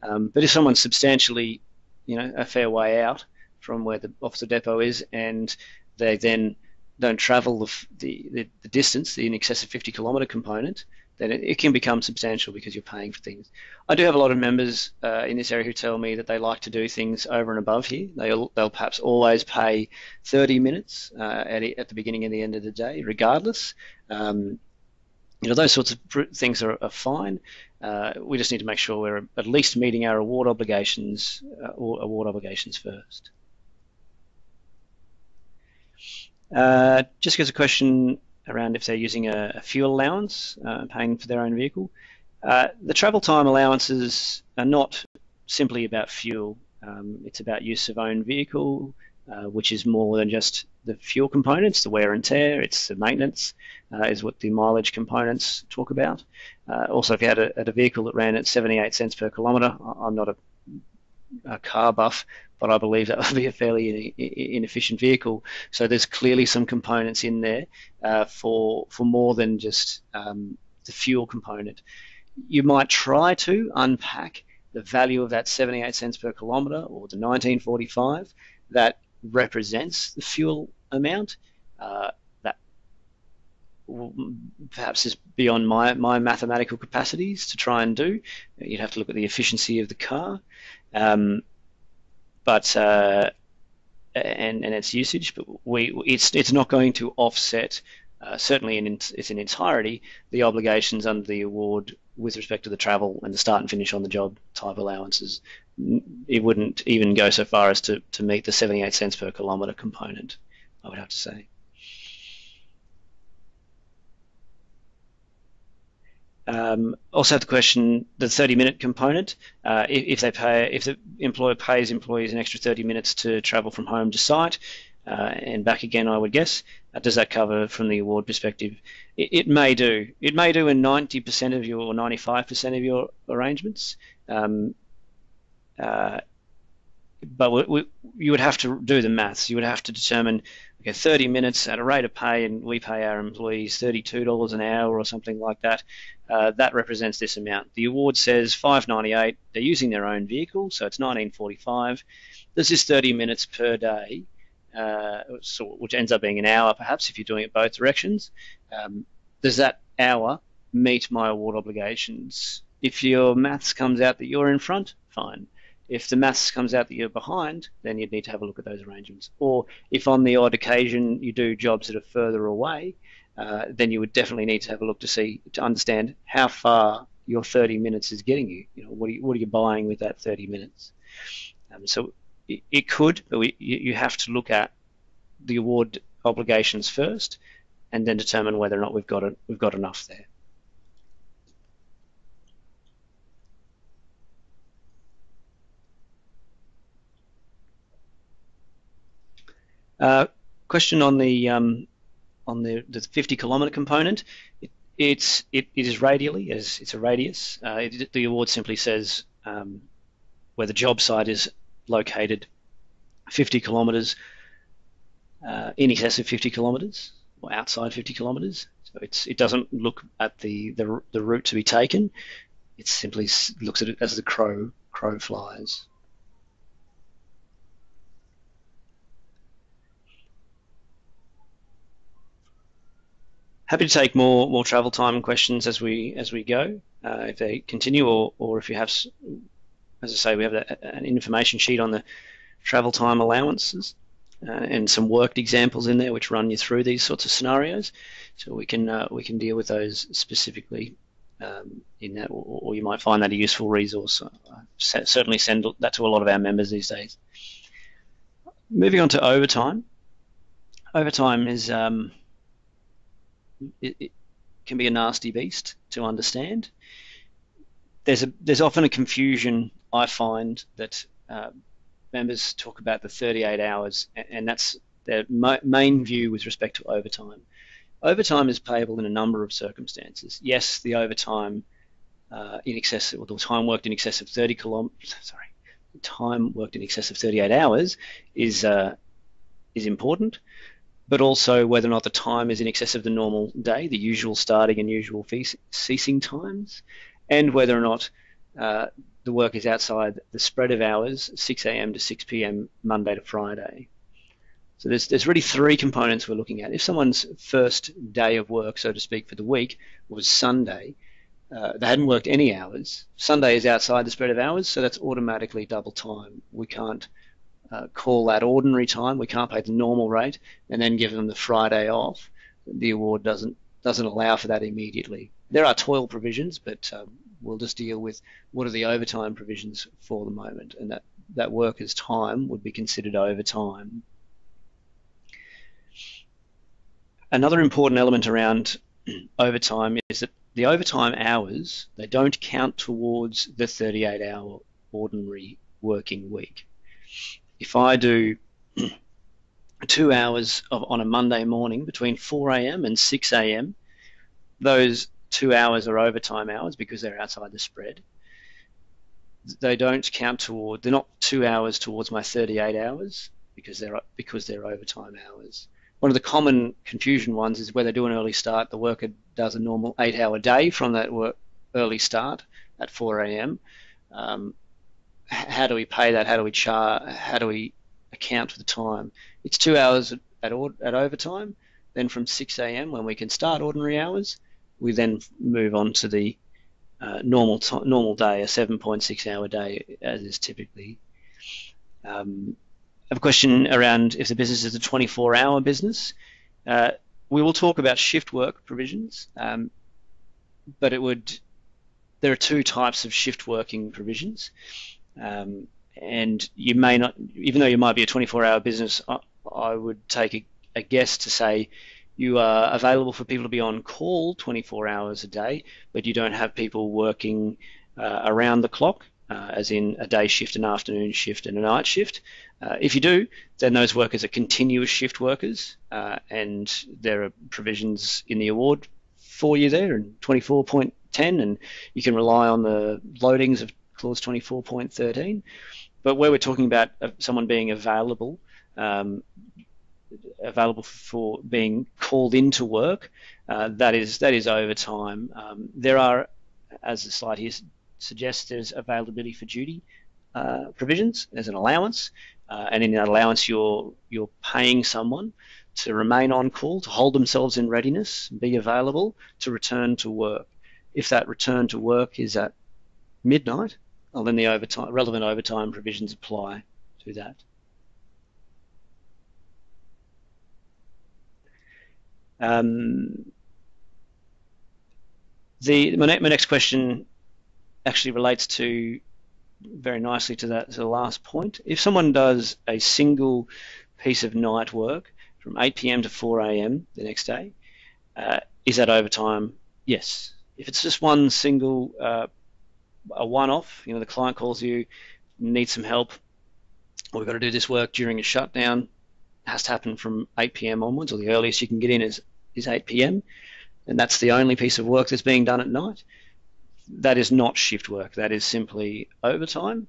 Speaker 1: But if someone's substantially, a fair way out from where the office or depot is, and they then don't travel the distance, the in excess of 50 kilometre component, then it can become substantial because you're paying for things. I do have a lot of members in this area who tell me that they like to do things over and above here. They'll perhaps always pay 30 minutes at the beginning and the end of the day, regardless. Those sorts of things are fine. We just need to make sure we're at least meeting our award obligations first. Just as a question around if they're using a fuel allowance, paying for their own vehicle. The travel time allowances are not simply about fuel. It's about use of own vehicle, which is more than just the fuel components, the wear and tear. It's the maintenance, is what the mileage components talk about. Also, if you had a vehicle that ran at 78 cents per kilometre, I'm not a car buff, but I believe that would be a fairly inefficient vehicle. So there's clearly some components in there for more than just the fuel component. You might try to unpack the value of that 78 cents per kilometre or the 1945 that represents the fuel amount. That perhaps is beyond my mathematical capacities to try and do. You'd have to look at the efficiency of the car, but and its usage. But it's not going to offset, certainly in its entirety, the obligations under the award with respect to the travel and the start and finish on the job type allowances. It wouldn't even go so far as to meet the 78 cents per kilometre component, I would have to say. Also have the question, the 30-minute component. If the employer pays employees an extra 30 minutes to travel from home to site and back again, I would guess, does that cover from the award perspective? It may do. It may do in 90% of your or 95% of your arrangements. But you would have to do the maths. You would have to determine, okay, 30 minutes at a rate of pay, and we pay our employees $32 an hour or something like that. That represents this amount. The award says $5.98. They're using their own vehicle, so it's $19.45. This is 30 minutes per day, which ends up being an hour perhaps if you're doing it both directions. Does that hour meet my award obligations? If your maths comes out that you're in front, fine. If the maths comes out that you're behind, then you'd need to have a look at those arrangements. Or if on the odd occasion you do jobs that are further away, then you would definitely need to have a look to understand how far your 30 minutes is getting you. What are you buying with that 30 minutes? So it could, but you have to look at the award obligations first, and then determine whether or not we've got enough there. Question on the 50-kilometre component. It is radially, as it's a radius. The award simply says where the job site is located 50 kilometres, in excess of 50 kilometres, or outside 50 kilometres. So it doesn't look at the route to be taken. It simply looks at it as the crow flies. Happy to take more travel time questions as we go, if they continue, or if you have, as I say, we have an information sheet on the travel time allowances and some worked examples in there which run you through these sorts of scenarios, so we can deal with those specifically in that, or you might find that a useful resource. Certainly send that to a lot of our members these days. Moving on to overtime. Overtime is it can be a nasty beast to understand. There's often a confusion, I find, that members talk about the 38 hours, and that's their main view with respect to overtime. Overtime is payable in a number of circumstances. Yes, the overtime in excess, or the time worked in excess of 38 hours is important, but also whether or not the time is in excess of the normal day, the usual starting and usual ceasing times, and whether or not the work is outside the spread of hours, 6 a.m. to 6 p.m. Monday to Friday. So there's really three components we're looking at. If someone's first day of work, so to speak, for the week was Sunday, they hadn't worked any hours. Sunday is outside the spread of hours, so that's automatically double time. We can't call that ordinary time. We can't pay the normal rate and then give them the Friday off. The award doesn't allow for that immediately. There are toil provisions, but we'll just deal with what are the overtime provisions for the moment, and that worker's time would be considered overtime. Another important element around overtime is that the overtime hours, they don't count towards the 38-hour ordinary working week. If I do 2 hours on a Monday morning between 4 a.m. and 6 a.m., those 2 hours are overtime hours because they're outside the spread. They don't count toward, they're not 2 hours towards my 38 hours because they're overtime hours. One of the common confusion ones is where they do an early start, the worker does a normal 8-hour day from that early start at 4 a.m. how do we pay that? How do we charge? How do we account for the time? It's 2 hours at overtime. Then from 6 a.m. when we can start ordinary hours, we then move on to the normal day, a 7.6 hour day, as is typically. I have a question around if the business is a 24-hour business. We will talk about shift work provisions, but there are two types of shift working provisions. And you may not, even though you might be a 24-hour business, I would take a guess to say you are available for people to be on call 24 hours a day, but you don't have people working around the clock, as in a day shift, an afternoon shift, and a night shift. If you do, then those workers are continuous shift workers, and there are provisions in the award for you there in 24.10, and you can rely on the loadings of clause 24.13. But where we're talking about someone being available for being called into work, that is overtime. There are, as the slide here suggests, there's availability for duty provisions. There's an allowance, and in that allowance you're paying someone to remain on call, to hold themselves in readiness, be available to return to work. If that return to work is at midnight, well, then the relevant overtime provisions apply to that. My next question actually relates to very nicely to the last point. If someone does a single piece of night work from 8 p.m. to 4 a.m. the next day, is that overtime? Yes. If it's just one single, a one-off, the client calls you, needs some help, we've got to do this work during a shutdown, has to happen from 8 p.m. onwards, or the earliest you can get in is 8 p.m., and that's the only piece of work that's being done at night, that is not shift work. That is simply overtime,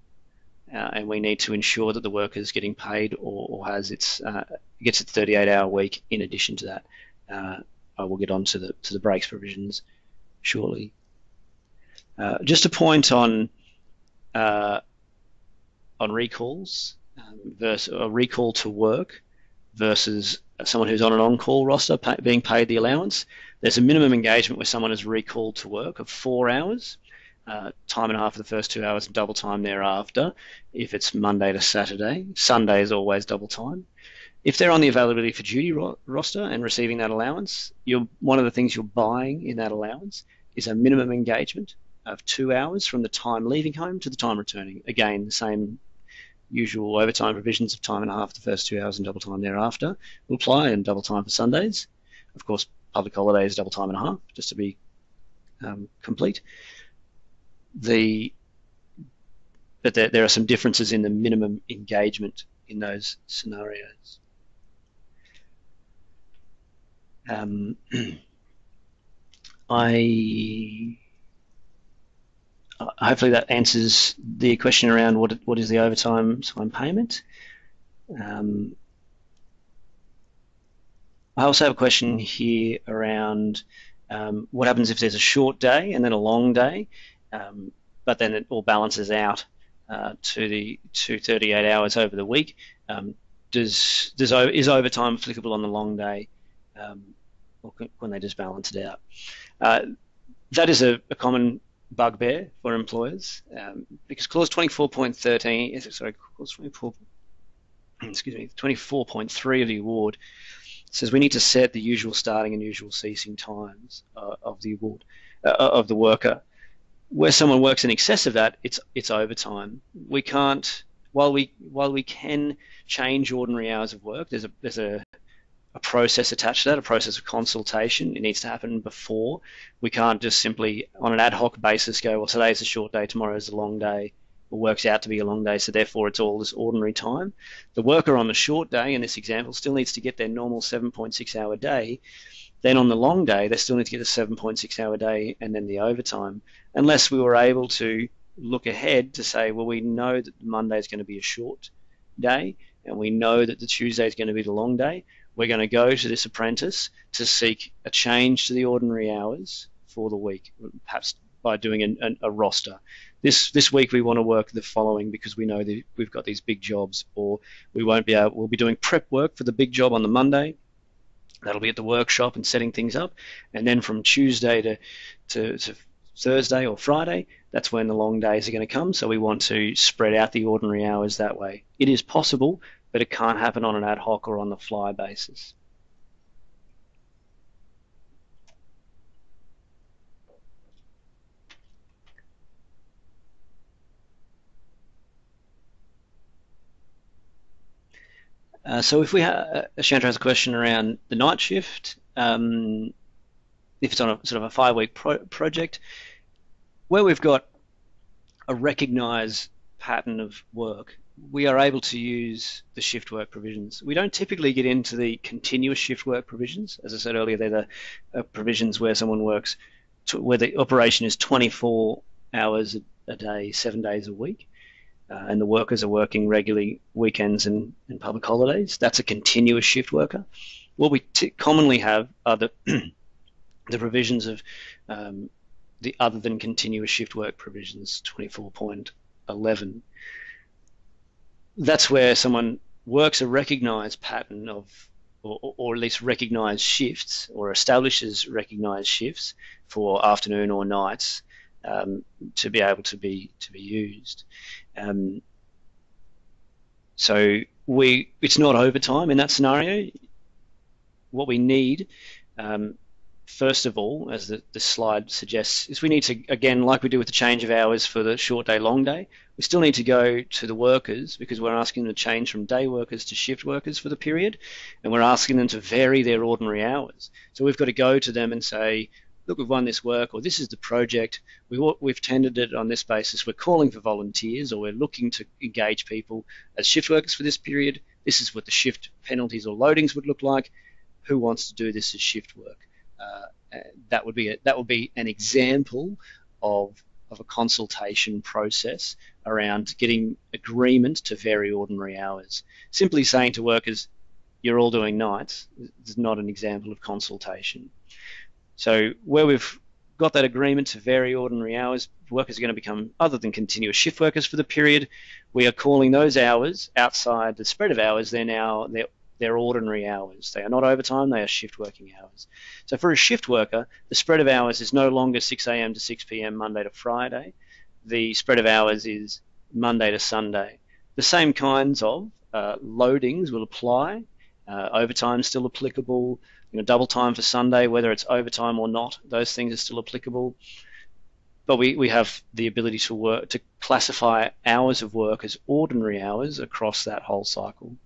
Speaker 1: and we need to ensure that the worker is getting paid or gets its 38-hour week in addition to that. I will get on to the breaks provisions shortly. Just a point on recalls versus a recall to work versus someone who's on an on-call roster being paid the allowance. There's a minimum engagement where someone is recalled to work of 4 hours, time and a half for the first 2 hours and double time thereafter if it's Monday to Saturday. Sunday is always double time. If they're on the availability for duty roster and receiving that allowance, one of the things you're buying in that allowance is a minimum engagement of 2 hours from the time leaving home to the time returning. Again, the same usual overtime provisions of time and a half the first 2 hours and double time thereafter will apply, and double time for Sundays. Of course, public holidays, double time and a half, just to be complete. But there are some differences in the minimum engagement in those scenarios. Hopefully that answers the question around what is the overtime payment. I also have a question here around what happens if there's a short day and then a long day, but then it all balances out to 38 hours over the week. Is overtime applicable on the long day, or when they just balance it out? That is a common bugbear for employers, because clause 24.13, clause 24.3 of the award says we need to set the usual starting and usual ceasing times of the award of the worker. Where someone works in excess of that, it's overtime. We can't, while we can change ordinary hours of work, there's a process attached to that, a process of consultation. It needs to happen before. We can't just simply, on an ad hoc basis, go, well, today's a short day, tomorrow's a long day, or works out to be a long day, so therefore it's all this ordinary time. The worker on the short day, in this example, still needs to get their normal 7.6 hour day. Then on the long day, they still need to get a 7.6 hour day and then the overtime, unless we were able to look ahead to say, well, we know that Monday is going to be a short day, and we know that the Tuesday is going to be the long day. We're going to go to this apprentice to seek a change to the ordinary hours for the week, perhaps by doing a roster. This week we want to work the following because we know that we've got these big jobs, or we'll be doing prep work for the big job on the Monday. That'll be at the workshop and setting things up, and then from Tuesday to Thursday or Friday, that's when the long days are going to come. So we want to spread out the ordinary hours that way. It is possible, but it can't happen on an ad hoc or on the fly basis. So if we have, Chandra has a question around the night shift. If it's on a sort of a 5-week project, where we've got a recognised pattern of work, we are able to use the shift work provisions. We don't typically get into the continuous shift work provisions. As I said earlier, they're the provisions where someone works, where the operation is 24 hours a day, 7 days a week. And the workers are working regularly weekends and public holidays. That's a continuous shift worker. What we commonly have are the provisions of the other than continuous shift work provisions, 24.11. That's where someone works a recognised pattern of, or at least recognised shifts, or establishes recognised shifts for afternoon or nights to be able to be used. So it's not overtime in that scenario. What we need, first of all, as the slide suggests, is we need to, again, like we do with the change of hours for the short day, long day, we still need to go to the workers, because we're asking them to change from day workers to shift workers for the period, and we're asking them to vary their ordinary hours. So we've got to go to them and say, look, we've won this work, or this is the project, we've tendered it on this basis, we're calling for volunteers, or we're looking to engage people as shift workers for this period, this is what the shift penalties or loadings would look like, who wants to do this as shift work? That would be an example of a consultation process around getting agreement to vary ordinary hours. Simply saying to workers, you're all doing nights, is not an example of consultation. So where we've got that agreement to vary ordinary hours, workers are going to become other than continuous shift workers for the period. We are calling those hours outside the spread of hours. They're ordinary hours. They are not overtime, they are shift working hours. So for a shift worker, the spread of hours is no longer 6 a.m. to 6 p.m. Monday to Friday. The spread of hours is Monday to Sunday. The same kinds of loadings will apply. Overtime is still applicable. Double time for Sunday, whether it's overtime or not, those things are still applicable. But we have the ability to classify hours of work as ordinary hours across that whole cycle.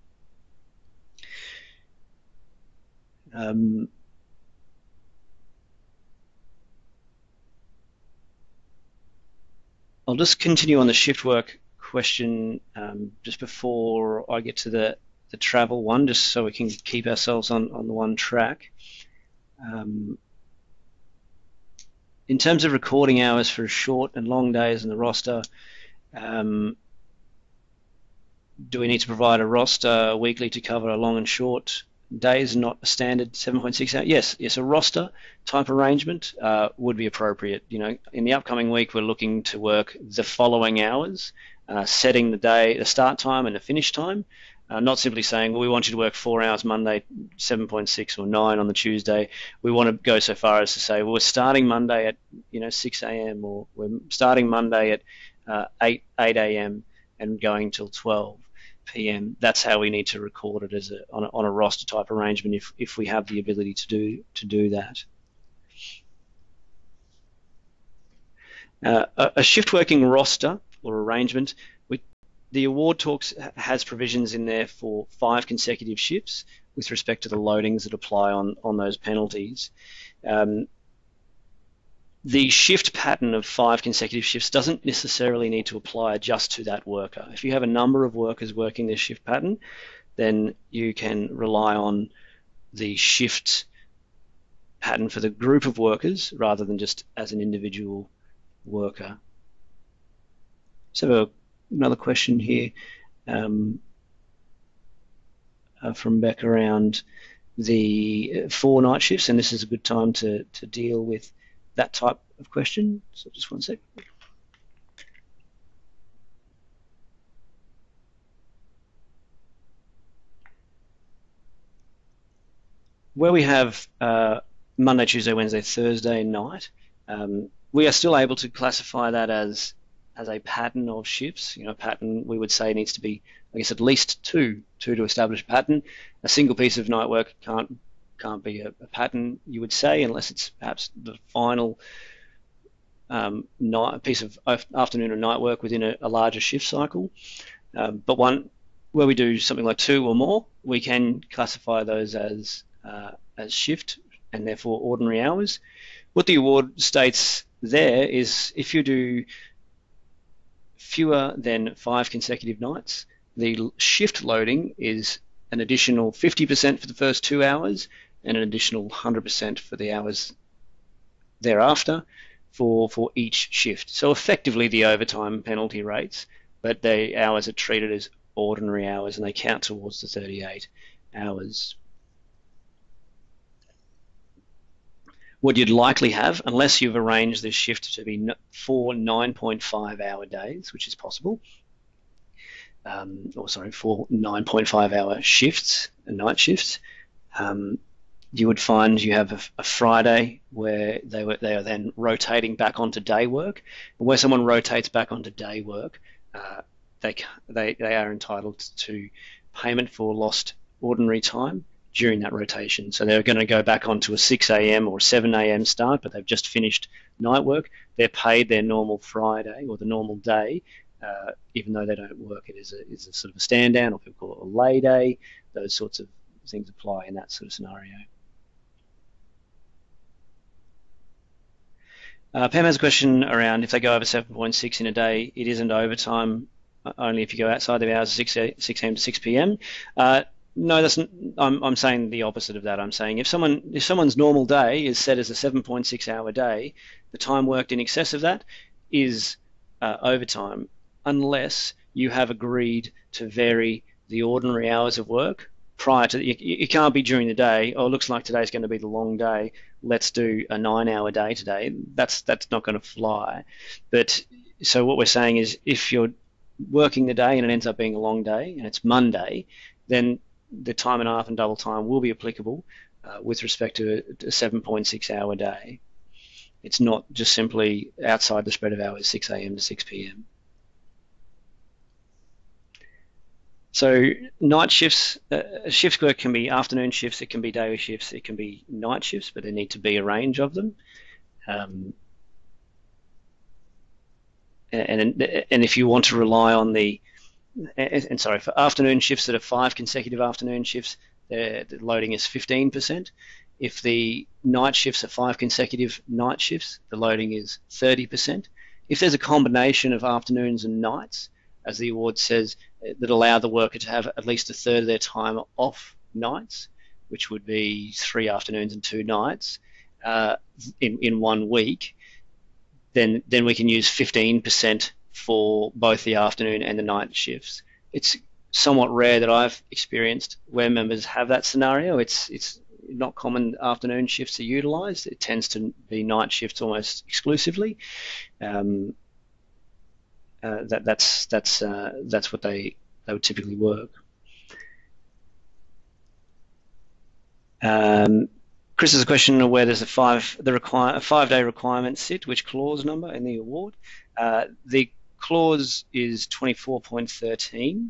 Speaker 1: I'll just continue on the shift work question just before I get to the travel one, just so we can keep ourselves on the one track. In terms of recording hours for short and long days in the roster, do we need to provide a roster weekly to cover long and short days, not a standard 7.6 hours? Yes, a roster type arrangement would be appropriate. In the upcoming week, we're looking to work the following hours, setting the start time and the finish time. Not simply saying, well, we want you to work 4 hours Monday, 7.6 or 9 on the Tuesday. We want to go so far as to say, well, we're starting Monday at 6 a.m. or we're starting Monday at 8 a.m. and going till 12 p.m. That's how we need to record it as on a roster type arrangement if we have the ability to do that. A shift working roster or arrangement, the award has provisions in there for 5 consecutive shifts with respect to the loadings that apply on those penalties. The shift pattern of 5 consecutive shifts doesn't necessarily need to apply just to that worker. If you have a number of workers working this shift pattern, then you can rely on the shift pattern for the group of workers rather than just as an individual worker. So another question here from Beck around the 4 night shifts, and this is a good time to deal with that type of question. So just one sec. Where we have Monday, Tuesday, Wednesday, Thursday night, we are still able to classify that as a pattern of shifts. You know, pattern we would say needs to be, I guess, at least two to establish a pattern. A single piece of night work can't be a pattern, you would say, unless it's perhaps the final piece of afternoon or night work within a larger shift cycle. But one where we do something like two or more, we can classify those as shift and therefore ordinary hours. What the award states there is if you do fewer than 5 consecutive nights, the shift loading is an additional 50% for the first 2 hours and an additional 100% for the hours thereafter for each shift. So effectively the overtime penalty rates, but the hours are treated as ordinary hours and they count towards the 38 hours. What you'd likely have, unless you've arranged this shift to be 4 9.5-hour days, which is possible, or sorry, 4 9.5-hour shifts and night shifts, you would find you have a Friday where they are then rotating back onto day work. And where someone rotates back onto day work, they are entitled to payment for lost ordinary time during that rotation. So they're going to go back onto a 6 a.m. or 7 a.m. start, but they've just finished night work. They're paid their normal Friday or the normal day, even though they don't work it as a sort of a stand down, or people call it a lay day. Those sorts of things apply in that sort of scenario. Pam has a question around if they go over 7.6 in a day, it isn't overtime only if you go outside the hours of 6 a.m. to 6 p.m. No, that's not, I'm saying the opposite of that. I'm saying if someone's normal day is set as a 7.6-hour day, the time worked in excess of that is overtime, unless you have agreed to vary the ordinary hours of work prior to. It can't be during the day. Oh, it looks like today's going to be the long day. Let's do a 9-hour day today. That's not going to fly. But so what we're saying is, if you're working the day and it ends up being a long day and it's Monday, then the time and a half and double time will be applicable with respect to a 7.6-hour day. It's not just simply outside the spread of hours 6 a.m. to 6 p.m. So night shifts, shift work can be afternoon shifts, it can be daily shifts, it can be night shifts, but there need to be a range of them. And if you want to rely on for afternoon shifts that are 5 consecutive afternoon shifts, the loading is 15%. If the night shifts are 5 consecutive night shifts, the loading is 30%. If there's a combination of afternoons and nights, as the award says, that allow the worker to have at least a third of their time off nights, which would be 3 afternoons and 2 nights in 1 week, then we can use 15% for both the afternoon and the night shifts. It's somewhat rare that I've experienced where members have that scenario. It's not common afternoon shifts are utilised. It tends to be night shifts almost exclusively. That's what they would typically work. Chris has a question of where does a 5-day requirement sit, which clause number in the award. The clause is 24.13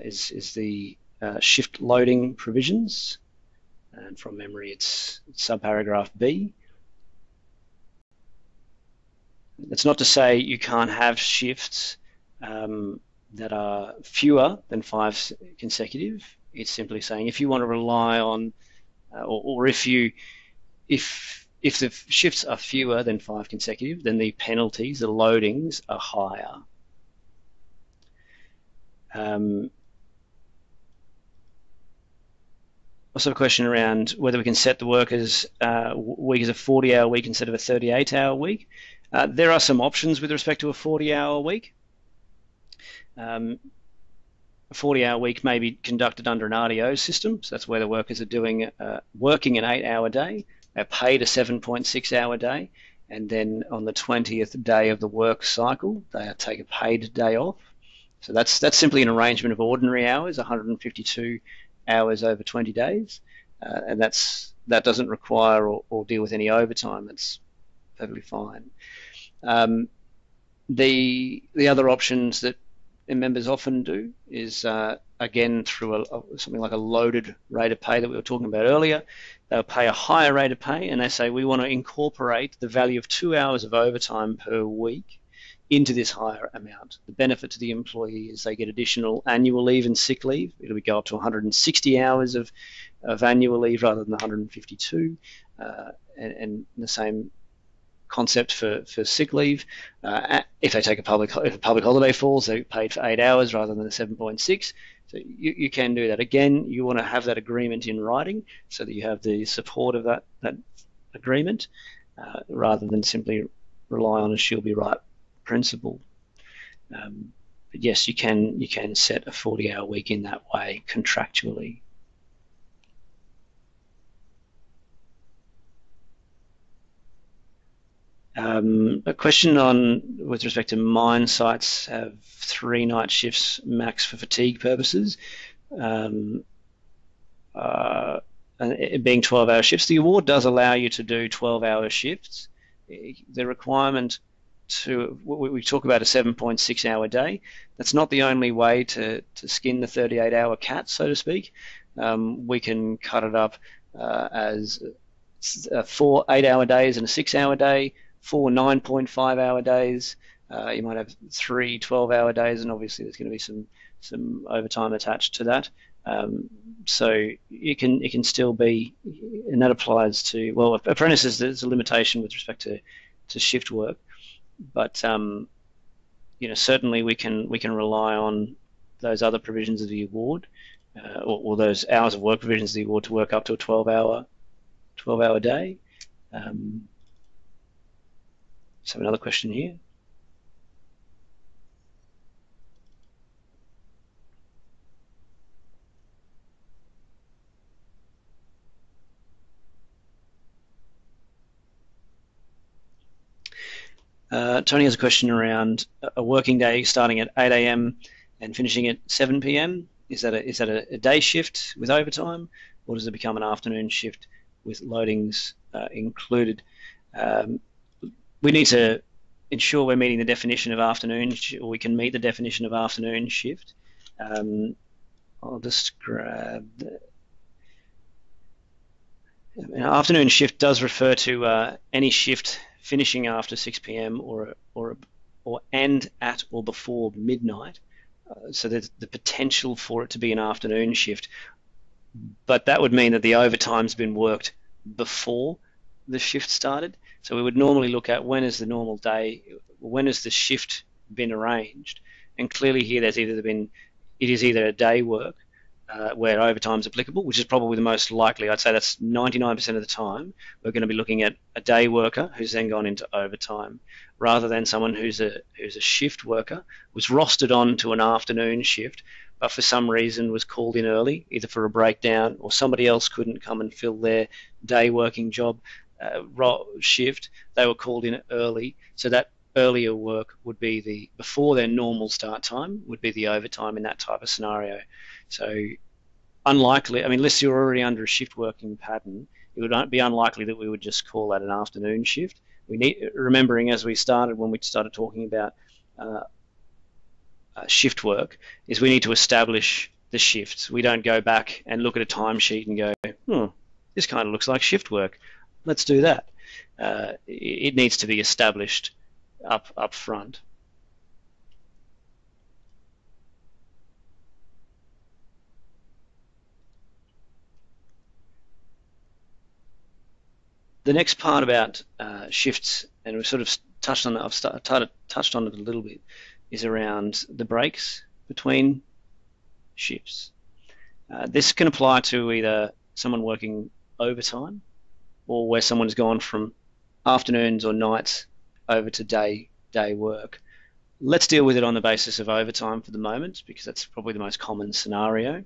Speaker 1: is the shift loading provisions, and from memory it's subparagraph B. That's not to say you can't have shifts that are fewer than 5 consecutive. It's simply saying if you want to rely on, or if the shifts are fewer than 5 consecutive, then the penalties, the loadings, are higher. Also a question around whether we can set the workers' week as a 40-hour week instead of a 38-hour week. There are some options with respect to a 40-hour week. A 40-hour week may be conducted under an RDO system, so that's where the workers are doing working an 8-hour day. They're paid a 7.6-hour day, and then on the 20th day of the work cycle, they take a paid day off. So that's simply an arrangement of ordinary hours, 152 hours over 20 days, and that doesn't require or deal with any overtime. That's perfectly fine. The other options that members often do is again through something like a loaded rate of pay that we were talking about earlier. They'll pay a higher rate of pay, and they say we want to incorporate the value of 2 hours of overtime per week into this higher amount. The benefit to the employee is they get additional annual leave and sick leave. It'll go up to 160 hours of annual leave rather than 152, and the same concept for sick leave. If they take if a public holiday falls, they're paid for 8 hours rather than the 7.6. So you can do that. Again, you want to have that agreement in writing so that you have the support of that agreement, rather than simply rely on a she'll be right principle. But yes, you can set a 40-hour week in that way contractually. A question with respect to mine sites have 3 night shifts max for fatigue purposes, and it being 12-hour shifts. The award does allow you to do 12-hour shifts. The requirement we talk about a 7.6-hour day. That's not the only way to skin the 38-hour cat, so to speak. We can cut it up as 4 8-hour days and a 6-hour day, 4 9.5-hour days. You might have 3 12-hour days, and obviously there's going to be some overtime attached to that. So it can still be, and that applies to, well, apprentices. There's a limitation with respect to shift work, but certainly we can rely on those other provisions of the award, or those hours of work provisions of the award to work up to a 12-hour day. So another question here. Tony has a question around a working day starting at 8 a.m. and finishing at 7 p.m. Is that a day shift with overtime, or does it become an afternoon shift with loadings included? We need to ensure we're meeting the definition of afternoon, or we can meet the definition of afternoon shift. I'll just grab afternoon shift does refer to any shift finishing after 6 p.m. or and at or before midnight. So there's the potential for it to be an afternoon shift, but that would mean that the overtime's been worked before the shift started. So we would normally look at when is the normal day, when has the shift been arranged, and clearly here it is either a day work where overtime is applicable, which is probably the most likely. I'd say that's 99% of the time we're going to be looking at a day worker who's then gone into overtime, rather than someone who's a shift worker, was rostered on to an afternoon shift, but for some reason was called in early, either for a breakdown or somebody else couldn't come and fill their day working job shift. They were called in early, so that earlier work would be before their normal start time would be the overtime in that type of scenario. So unlikely, unless you're already under a shift working pattern, it would be unlikely that we would just call that an afternoon shift. We need, remembering as we started, when we started talking about shift work, is we need to establish the shifts. We don't go back and look at a timesheet and go, this kind of looks like shift work. Let's do that. It needs to be established up front. The next part about shifts, and we've sort of touched on it, I've touched on it a little bit, is around the breaks between shifts. This can apply to either someone working overtime, or where someone's gone from afternoons or nights over to day work. Let's deal with it on the basis of overtime for the moment, because that's probably the most common scenario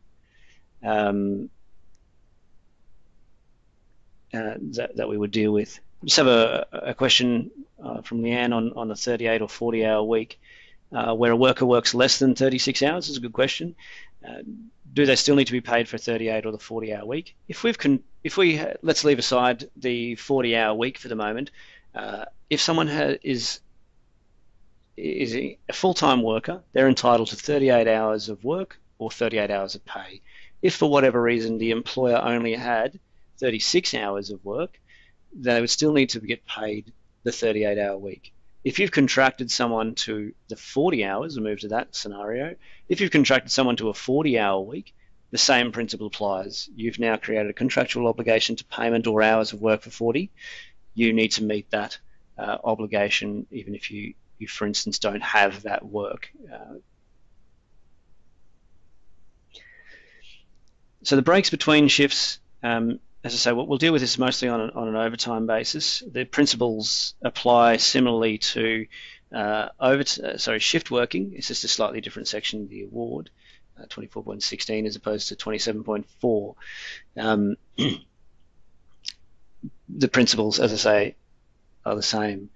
Speaker 1: that we would deal with. Just have a question from Leanne on a 38 or 40-hour week, where a worker works less than 36 hours. This is a good question. Do they still need to be paid for a 38 or the 40-hour week? If we let's leave aside the 40-hour week for the moment. If someone is a full-time worker, they're entitled to 38 hours of work or 38 hours of pay. If for whatever reason the employer only had 36 hours of work, they would still need to get paid the 38-hour week. If you've contracted someone to the 40 hours, we'll move to that scenario. If you've contracted someone to a 40-hour week, the same principle applies. You've now created a contractual obligation to payment or hours of work for 40. You need to meet that obligation, even if you, for instance, don't have that work. So the breaks between shifts, as I say, we'll deal with this mostly on an overtime basis. The principles apply similarly to shift working. It's just a slightly different section of the award, 24.16 as opposed to 27.4. The principles, as I say, are the same,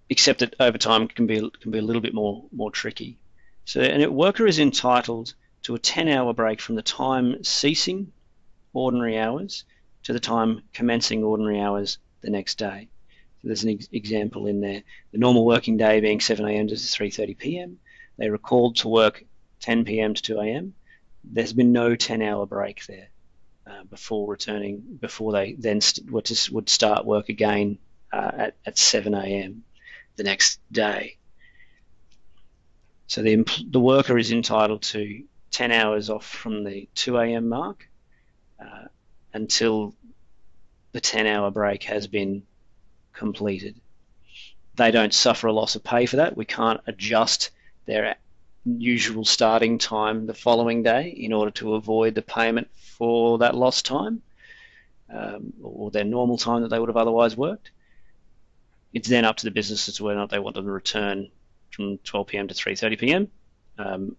Speaker 1: except that overtime can be a little bit more tricky. So, a worker is entitled to a 10-hour break from the time ceasing ordinary hours to the time commencing ordinary hours the next day. So there's an example in there. The normal working day being 7 a.m. to 3:30 p.m. They were called to work 10 p.m. to 2 a.m. There's been no 10-hour break there before they then would start work again at 7 a.m. the next day. So the worker is entitled to 10 hours off from the 2 a.m. mark until the 10-hour break has been completed. They don't suffer a loss of pay for that. We can't adjust their usual starting time the following day in order to avoid the payment for that lost time or their normal time that they would have otherwise worked. It's then up to the business as to whether or not they want them to return from 12 p.m. to 3:30 p.m.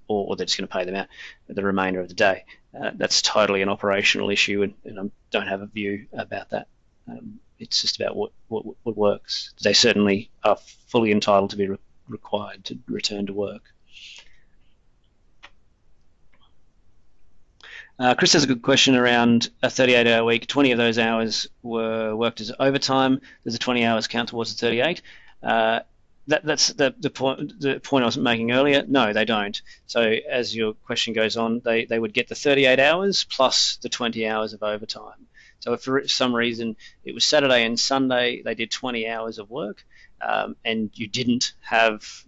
Speaker 1: Or they're just going to pay them out the remainder of the day. That's totally an operational issue, and I don't have a view about that. It's just about what works. They certainly are fully entitled to be required to return to work. Chris has a good question around a 38-hour week. 20 of those hours were worked as overtime. Does the 20 hours count towards the 38? That's the point I was making earlier. No, they don't. So as your question goes on, they would get the 38 hours plus the 20 hours of overtime. So if for some reason it was Saturday and Sunday, they did 20 hours of work, and you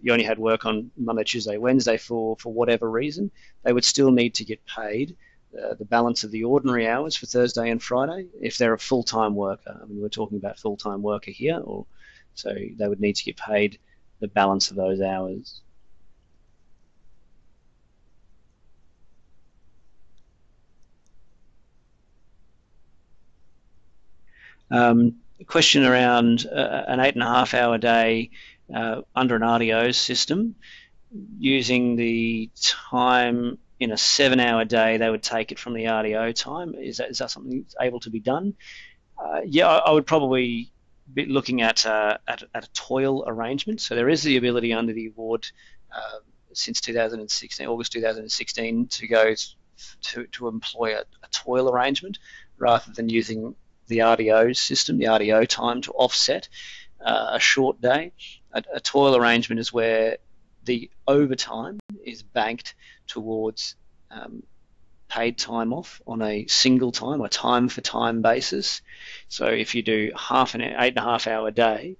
Speaker 1: only had work on Monday, Tuesday, Wednesday for whatever reason, they would still need to get paid the balance of the ordinary hours for Thursday and Friday if they're a full-time worker. I mean, we're talking about full-time worker here, so they would need to get paid the balance of those hours. Question around an 8.5-hour day under an RDO system. Using the time in a 7-hour day, they would take it from the RDO time. Is that something that's able to be done? Yeah, I would probably be looking at a toil arrangement. So there is the ability under the award since 2016, August 2016, to go to employ a toil arrangement rather than using the RDO system, the RDO time, to offset a short day. A toil arrangement is where the overtime is banked towards paid time off on a single time or time for time basis. So if you do half an 8.5-hour day,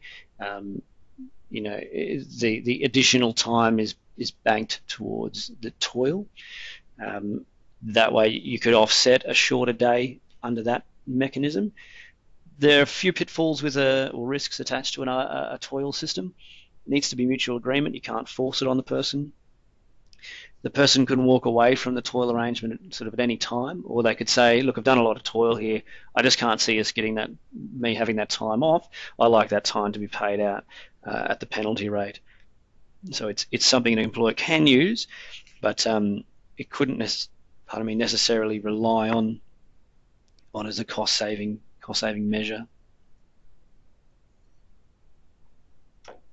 Speaker 1: the additional time is banked towards the toil. That way you could offset a shorter day under that mechanism. There are a few pitfalls with or risks attached to a toil system. It needs to be mutual agreement. You can't force it on the person. The person can walk away from the toil arrangement sort of at any time, or they could say, look, I've done a lot of toil here. I just can't see us me having that time off. I like that time to be paid out at the penalty rate. So it's something an employer can use, but it couldn't necessarily rely on as a cost saving measure.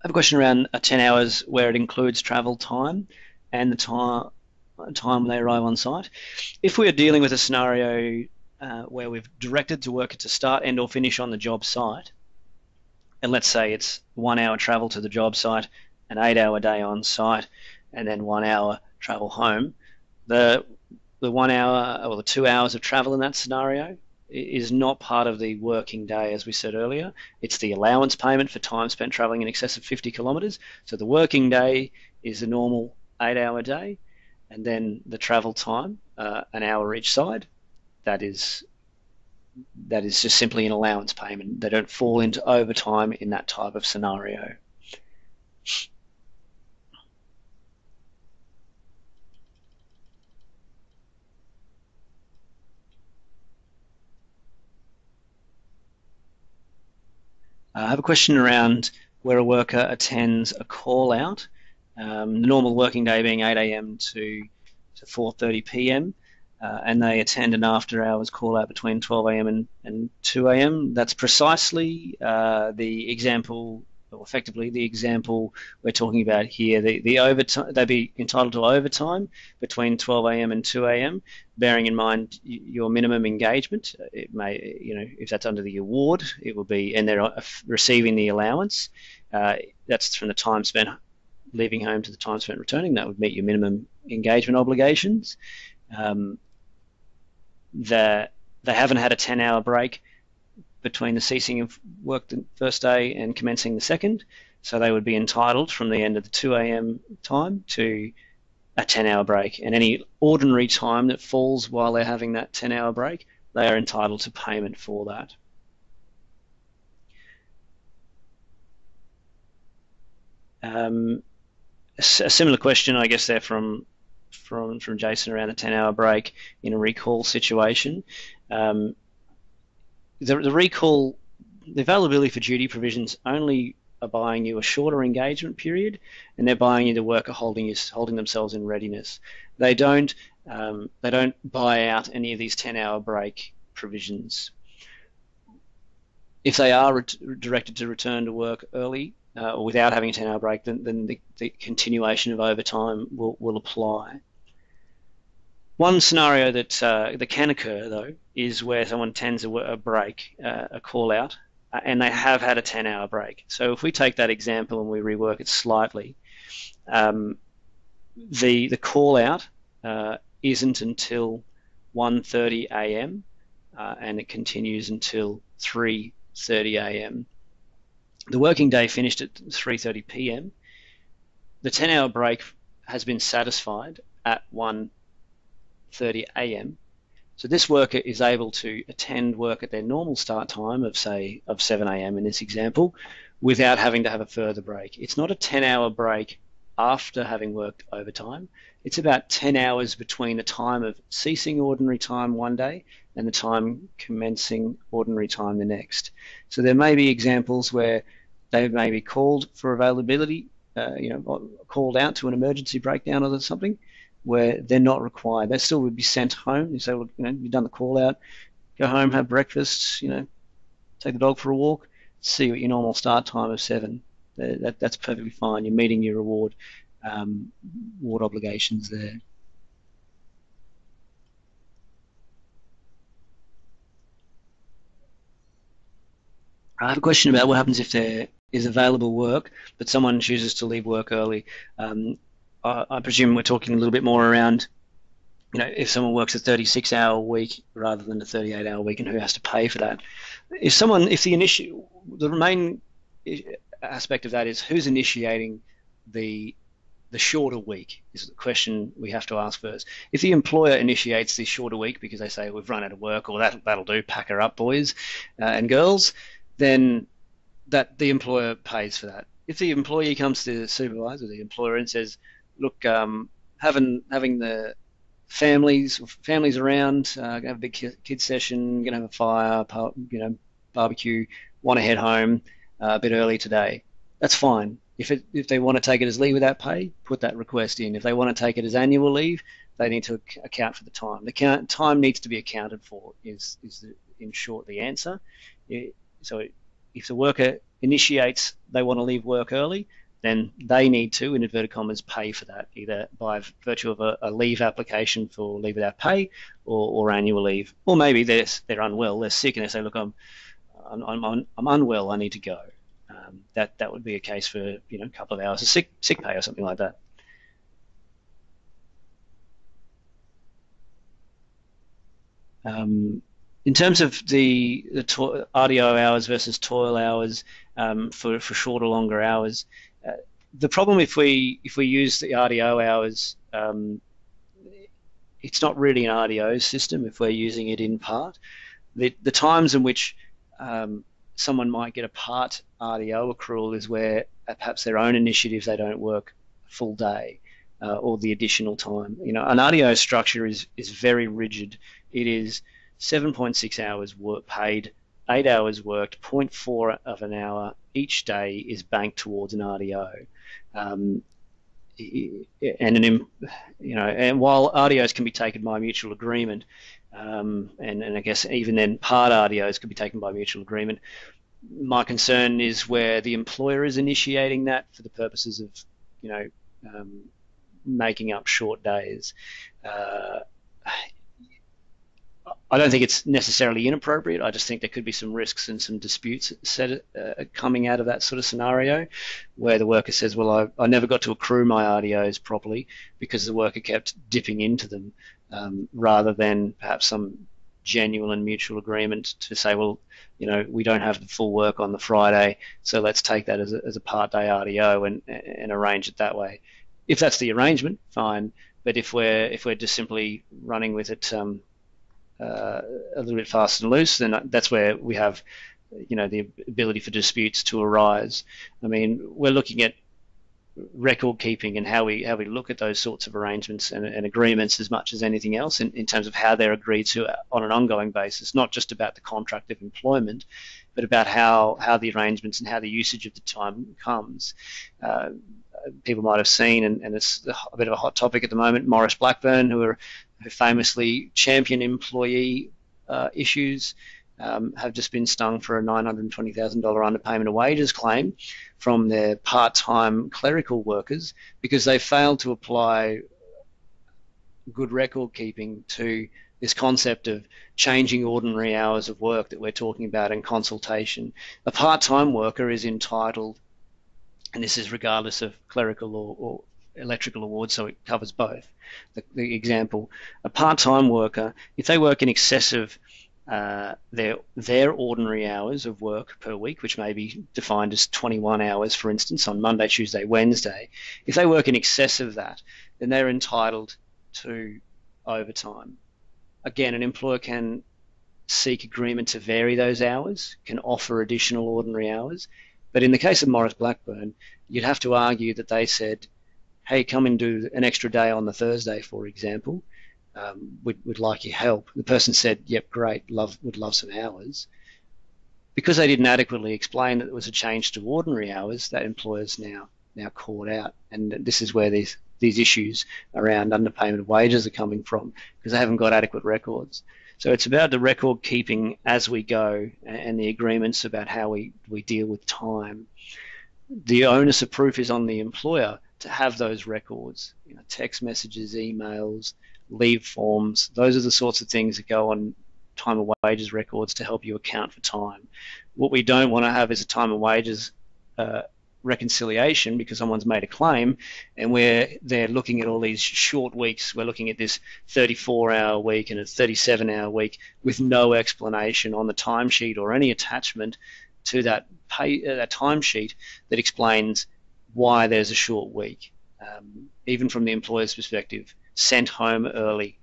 Speaker 1: have a question around 10 hours where it includes travel time and the time they arrive on site. If we are dealing with a scenario where we've directed the worker to start and or finish on the job site, and let's say it's 1 hour travel to the job site, an 8-hour day on site, and then 1 hour travel home, the 1 hour or the 2 hours of travel in that scenario is not part of the working day, as we said earlier. It's the allowance payment for time spent travelling in excess of 50 kilometres. So the working day is a normal 8-hour day, and then the travel time, an hour each side, that is just simply an allowance payment. They don't fall into overtime in that type of scenario. I have a question around where a worker attends a call out. The normal working day being 8 a.m. to 4:30 p.m. And they attend an after-hours call-out between 12 a.m. and 2 a.m. That's precisely the example, or effectively the example we're talking about here. The overtime, they'd be entitled to overtime between 12 a.m. and 2 a.m. Bearing in mind your minimum engagement. It may, if that's under the award, it will be, and they're receiving the allowance. That's from the time spent leaving home to the time spent returning. That would meet your minimum engagement obligations. That they haven't had a 10-hour break between the ceasing of work the first day and commencing the second, so they would be entitled from the end of the 2 a.m. time to a 10-hour break, and any ordinary time that falls while they're having that 10-hour break, they are entitled to payment for that. A similar question, I guess, there from Jason around the 10-hour break in a recall situation. The recall, the availability for duty provisions only are buying you a shorter engagement period, and they're buying you the worker holding themselves in readiness. They don't buy out any of these 10-hour break provisions. If they are directed to return to work early or without having a 10-hour break, then the continuation of overtime will apply. One scenario that can occur, though, is where someone attends a break, a call-out, and they have had a 10-hour break. So if we take that example and we rework it slightly, the call-out isn't until 1:30 a.m. And it continues until 3:30 a.m. The working day finished at 3:30 p.m. The 10-hour break has been satisfied at 1:30 a.m. So this worker is able to attend work at their normal start time of 7 a.m. in this example without having to have a further break. It's not a 10-hour break after having worked overtime. It's about 10 hours between the time of ceasing ordinary time one day and the time commencing ordinary time the next. So there may be examples where they may be called for availability, called out to an emergency breakdown or something, where they're not required. They still would be sent home. You say, well, you've done the call out, go home, have breakfast, take the dog for a walk, see you at your normal start time of 7. That's perfectly fine. You're meeting your award obligations there. I have a question about what happens if there is available work, but someone chooses to leave work early. I presume we're talking a little bit more around, if someone works a 36-hour week rather than a 38-hour week, and who has to pay for that. The main aspect of that is who's initiating the shorter week is the question we have to ask first. If the employer initiates the shorter week because they say we've run out of work, or that'll do, pack her up, boys and girls, then that the employer pays for that. If the employee comes to the supervisor, the employer, and says, look, having the families around, gonna have a big kids session, gonna have a fire, barbecue, want to head home a bit early today, that's fine. If they want to take it as leave without pay, put that request in. If they want to take it as annual leave, they need to account for the time. The time needs to be accounted for is in short the answer. So if the worker initiates they want to leave work early, then they need to, in inverted commas, pay for that, either by virtue of a leave application for leave without pay or annual leave. Or maybe they're unwell, they're sick, and they say, look, I'm unwell, I need to go. That would be a case for a couple of hours of sick pay or something like that. In terms of the RDO hours versus toil hours for shorter, longer hours, the problem if we use the RDO hours, it's not really an RDO system if we're using it in part. The times in which someone might get a part RDO accrual is where perhaps their own initiatives they don't work a full day or the additional time. An RDO structure is very rigid. It is 7.6 hours work paid, 8 hours worked, 0.4 of an hour each day is banked towards an RDO. And while RDOs can be taken by mutual agreement, and I guess even then part RDOs could be taken by mutual agreement, my concern is where the employer is initiating that for the purposes of making up short days. I don't think it's necessarily inappropriate. I just think there could be some risks and some disputes coming out of that sort of scenario where the worker says, well, I never got to accrue my RDOs properly because the worker kept dipping into them, rather than perhaps some genuine and mutual agreement to say, well, we don't have the full work on the Friday, so let's take that as a part-day RDO and arrange it that way. If that's the arrangement, fine. But if we're just simply running with it a little bit fast and loose, then that's where we have, the ability for disputes to arise. I mean, we're looking at record keeping and how we look at those sorts of arrangements and agreements as much as anything else in terms of how they're agreed to on an ongoing basis, not just about the contract of employment, but about how the arrangements and how the usage of the time comes. People might have seen, and it's a bit of a hot topic at the moment, Maurice Blackburn, who famously champion employee issues, have just been stung for a $920,000 underpayment of wages claim from their part-time clerical workers because they failed to apply good record keeping to this concept of changing ordinary hours of work that we're talking about in consultation. A part-time worker is entitled, and this is regardless of clerical or electrical awards, so it covers both. The example, a part-time worker, if they work in excess of their ordinary hours of work per week, which may be defined as 21 hours, for instance, on Monday, Tuesday, Wednesday, if they work in excess of that, then they're entitled to overtime. Again, an employer can seek agreement to vary those hours, can offer additional ordinary hours, but in the case of Maurice Blackburn, you'd have to argue that they said, hey, come and do an extra day on the Thursday, for example. We'd like your help. The person said, yep, great, would love some hours. Because they didn't adequately explain that it was a change to ordinary hours, that employer's now caught out. And this is where these issues around underpayment of wages are coming from, because they haven't got adequate records. So it's about the record keeping as we go and the agreements about how we deal with time. The onus of proof is on the employer to have those records, text messages, emails, leave forms. Those are the sorts of things that go on time of wages records to help you account for time. What we don't want to have is a time of wages reconciliation because someone's made a claim and they're looking at all these short weeks. We're looking at this 34-hour week and a 37-hour week with no explanation on the timesheet or any attachment to that timesheet that explains why there's a short week. Even from the employer's perspective, sent home early,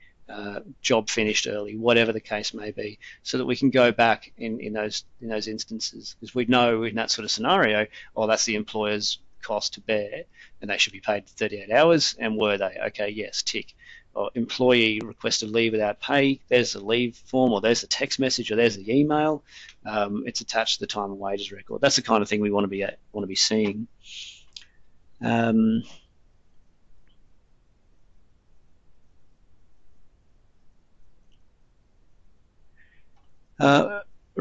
Speaker 1: job finished early, whatever the case may be, so that we can go back in those instances, because we know in that sort of scenario, that's the employer's cost to bear, and they should be paid 38 hours, and were they? Okay, yes, tick. Or employee requested leave without pay, there's the leave form, or there's the text message, or there's the email. It's attached to the time and wages record. That's the kind of thing we want to be seeing.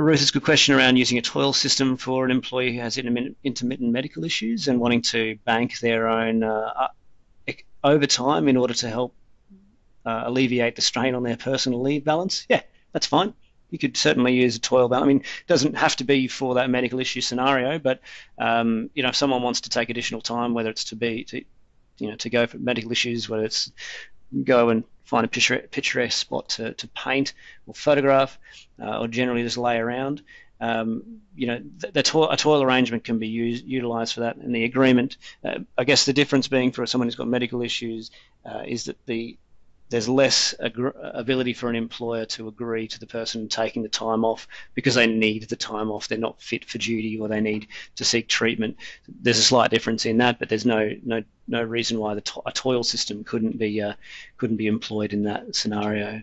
Speaker 1: Ruth, it's a good question around using a toil system for an employee who has intermittent medical issues and wanting to bank their own overtime in order to help alleviate the strain on their personal leave balance. Yeah, that's fine. You could certainly use a toil balance. I mean, it doesn't have to be for that medical issue scenario, but if someone wants to take additional time, whether it's to go for medical issues, whether it's go and find a picturesque spot to paint or photograph, or generally just lay around. A toil arrangement can be utilised for that. And the agreement, I guess the difference being for someone who's got medical issues is that there's less ability for an employer to agree to the person taking the time off because they need the time off. They're not fit for duty or they need to seek treatment. There's a slight difference in that, but there's no reason why a toil system couldn't be employed in that scenario.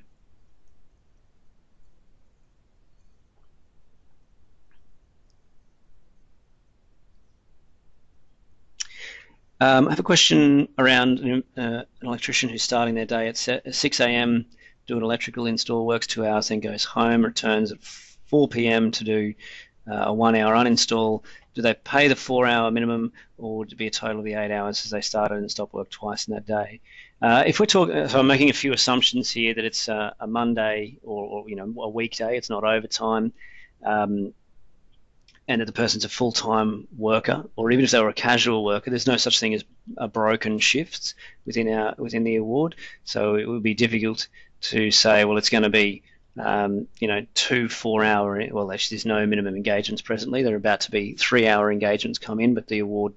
Speaker 1: I have a question around an electrician who's starting their day at 6 a.m., do an electrical install, works 2 hours, then goes home, returns at 4 p.m. to do a 1 hour uninstall. Do they pay the 4 hour minimum, or would it be a total of the 8 hours as they started and stopped work twice in that day? If we're talking, so I'm making a few assumptions here that it's a Monday or a weekday, it's not overtime. And that the person's a full-time worker, or even if they were a casual worker, there's no such thing as a broken shifts within the award. So it would be difficult to say, well, it's going to be 2 4-hour. Well, actually, there's no minimum engagements presently. There are about to be 3-hour engagements come in, but the award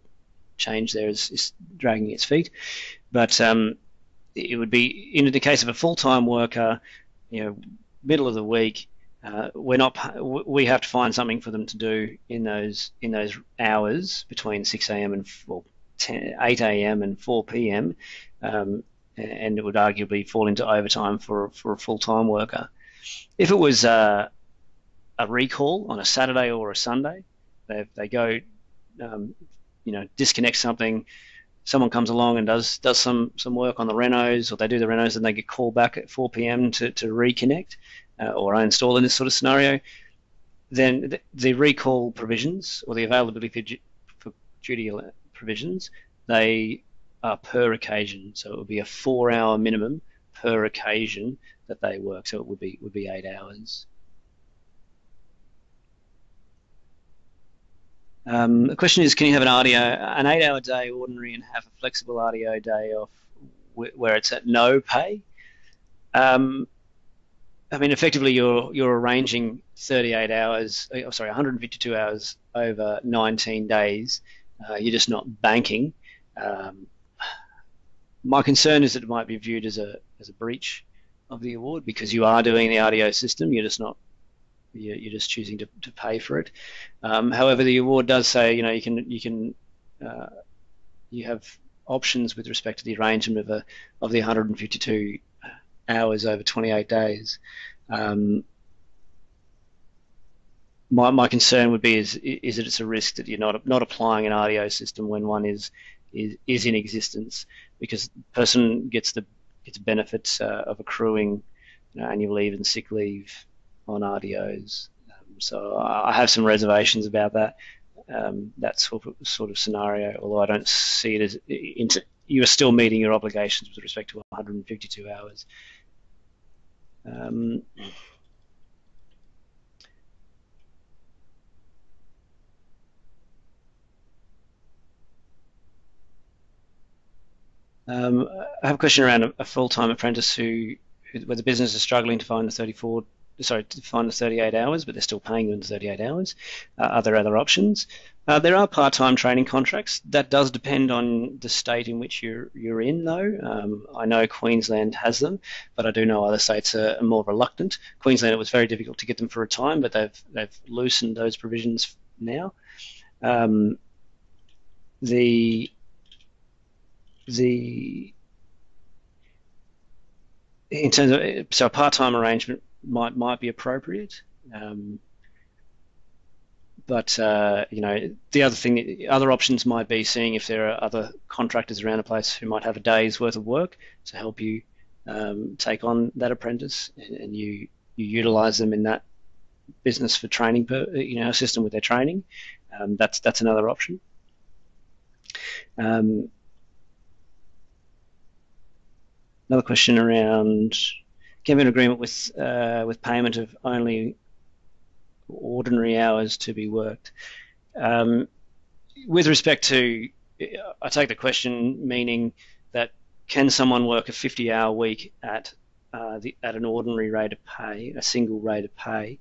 Speaker 1: change there is dragging its feet. But it would be in the case of a full-time worker, middle of the week. We have to find something for them to do in those hours between 6 a.m. and 8 a.m. and 4 p.m. And it would arguably fall into overtime for a full-time worker. If it was a recall on a Saturday or a Sunday, they go disconnect something. Someone comes along and does some work on the renos, or they do the renos and they get called back at 4 p.m. to reconnect. Or uninstall in this sort of scenario, then the recall provisions or the availability for duty provisions, they are per occasion. So it would be a 4-hour minimum per occasion that they work. So it would be 8 hours. The question is, can you have an 8-hour day ordinary and have a flexible RDO day off where it's at no pay? Effectively, you're arranging 38 hours, 152 hours over 19 days. You're just not banking. My concern is that it might be viewed as a breach of the award because you are doing the RDO system. You're just choosing to pay for it. However, the award does say you have options with respect to the arrangement of the 152 hours over 28 days. My concern would be is that it's a risk that you're not applying an RDO system when one is in existence, because the person gets benefits of accruing annual leave and sick leave on RDOs. So I have some reservations about that sort of scenario. Although I don't see it as you are still meeting your obligations with respect to 152 hours. I have a question around a full-time apprentice where the business is struggling to find the 38 hours, but they're still paying them the 38 hours. Are there other options? There are part-time training contracts. That does depend on the state in which you're in, though. I know Queensland has them, but I do know other states are more reluctant. Queensland, it was very difficult to get them for a time, but they've loosened those provisions now. In terms of, so a part-time arrangement might be appropriate. But the other options might be seeing if there are other contractors around the place who might have a day's worth of work to help you take on that apprentice, and you utilise them in that business for training, assist them with their training. That's another option. Another question around, can we have an agreement with payment of only ordinary hours to be worked? With respect to, I take the question meaning that can someone work a 50-hour week at an ordinary rate of pay, a single rate of pay,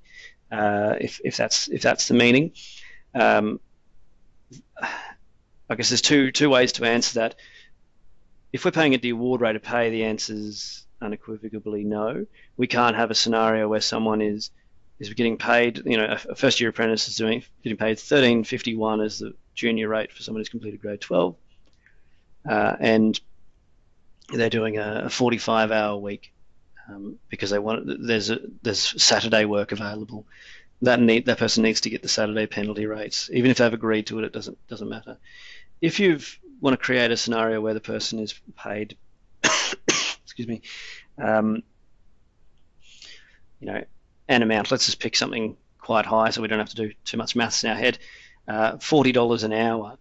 Speaker 1: if that's the meaning. I guess there's two ways to answer that. If we're paying at the award rate of pay, the answer is unequivocally no. We can't have a scenario where someone is getting paid, a first-year apprentice is getting paid $13.51 as the junior rate for someone who's completed grade 12, and they're doing a 45-hour week because there's Saturday work available. That person needs to get the Saturday penalty rates, even if they've agreed to it. It doesn't matter. If you want to create a scenario where the person is paid, excuse me, an amount. Let's just pick something quite high so we don't have to do too much maths in our head. $40 an hour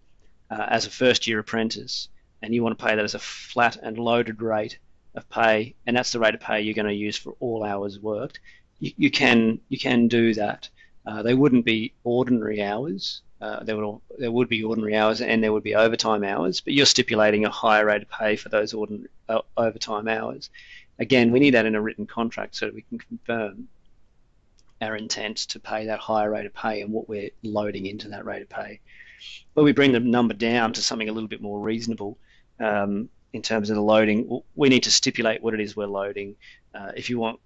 Speaker 1: as a first-year apprentice, and you want to pay that as a flat and loaded rate of pay, and that's the rate of pay you're going to use for all hours worked. You can do that. They wouldn't be ordinary hours. There would be ordinary hours and there would be overtime hours, but you're stipulating a higher rate of pay for those ordinary overtime hours. Again, we need that in a written contract so that we can confirm our intent to pay that higher rate of pay and what we're loading into that rate of pay. When we bring the number down to something a little bit more reasonable in terms of the loading, we need to stipulate what it is we're loading. If you want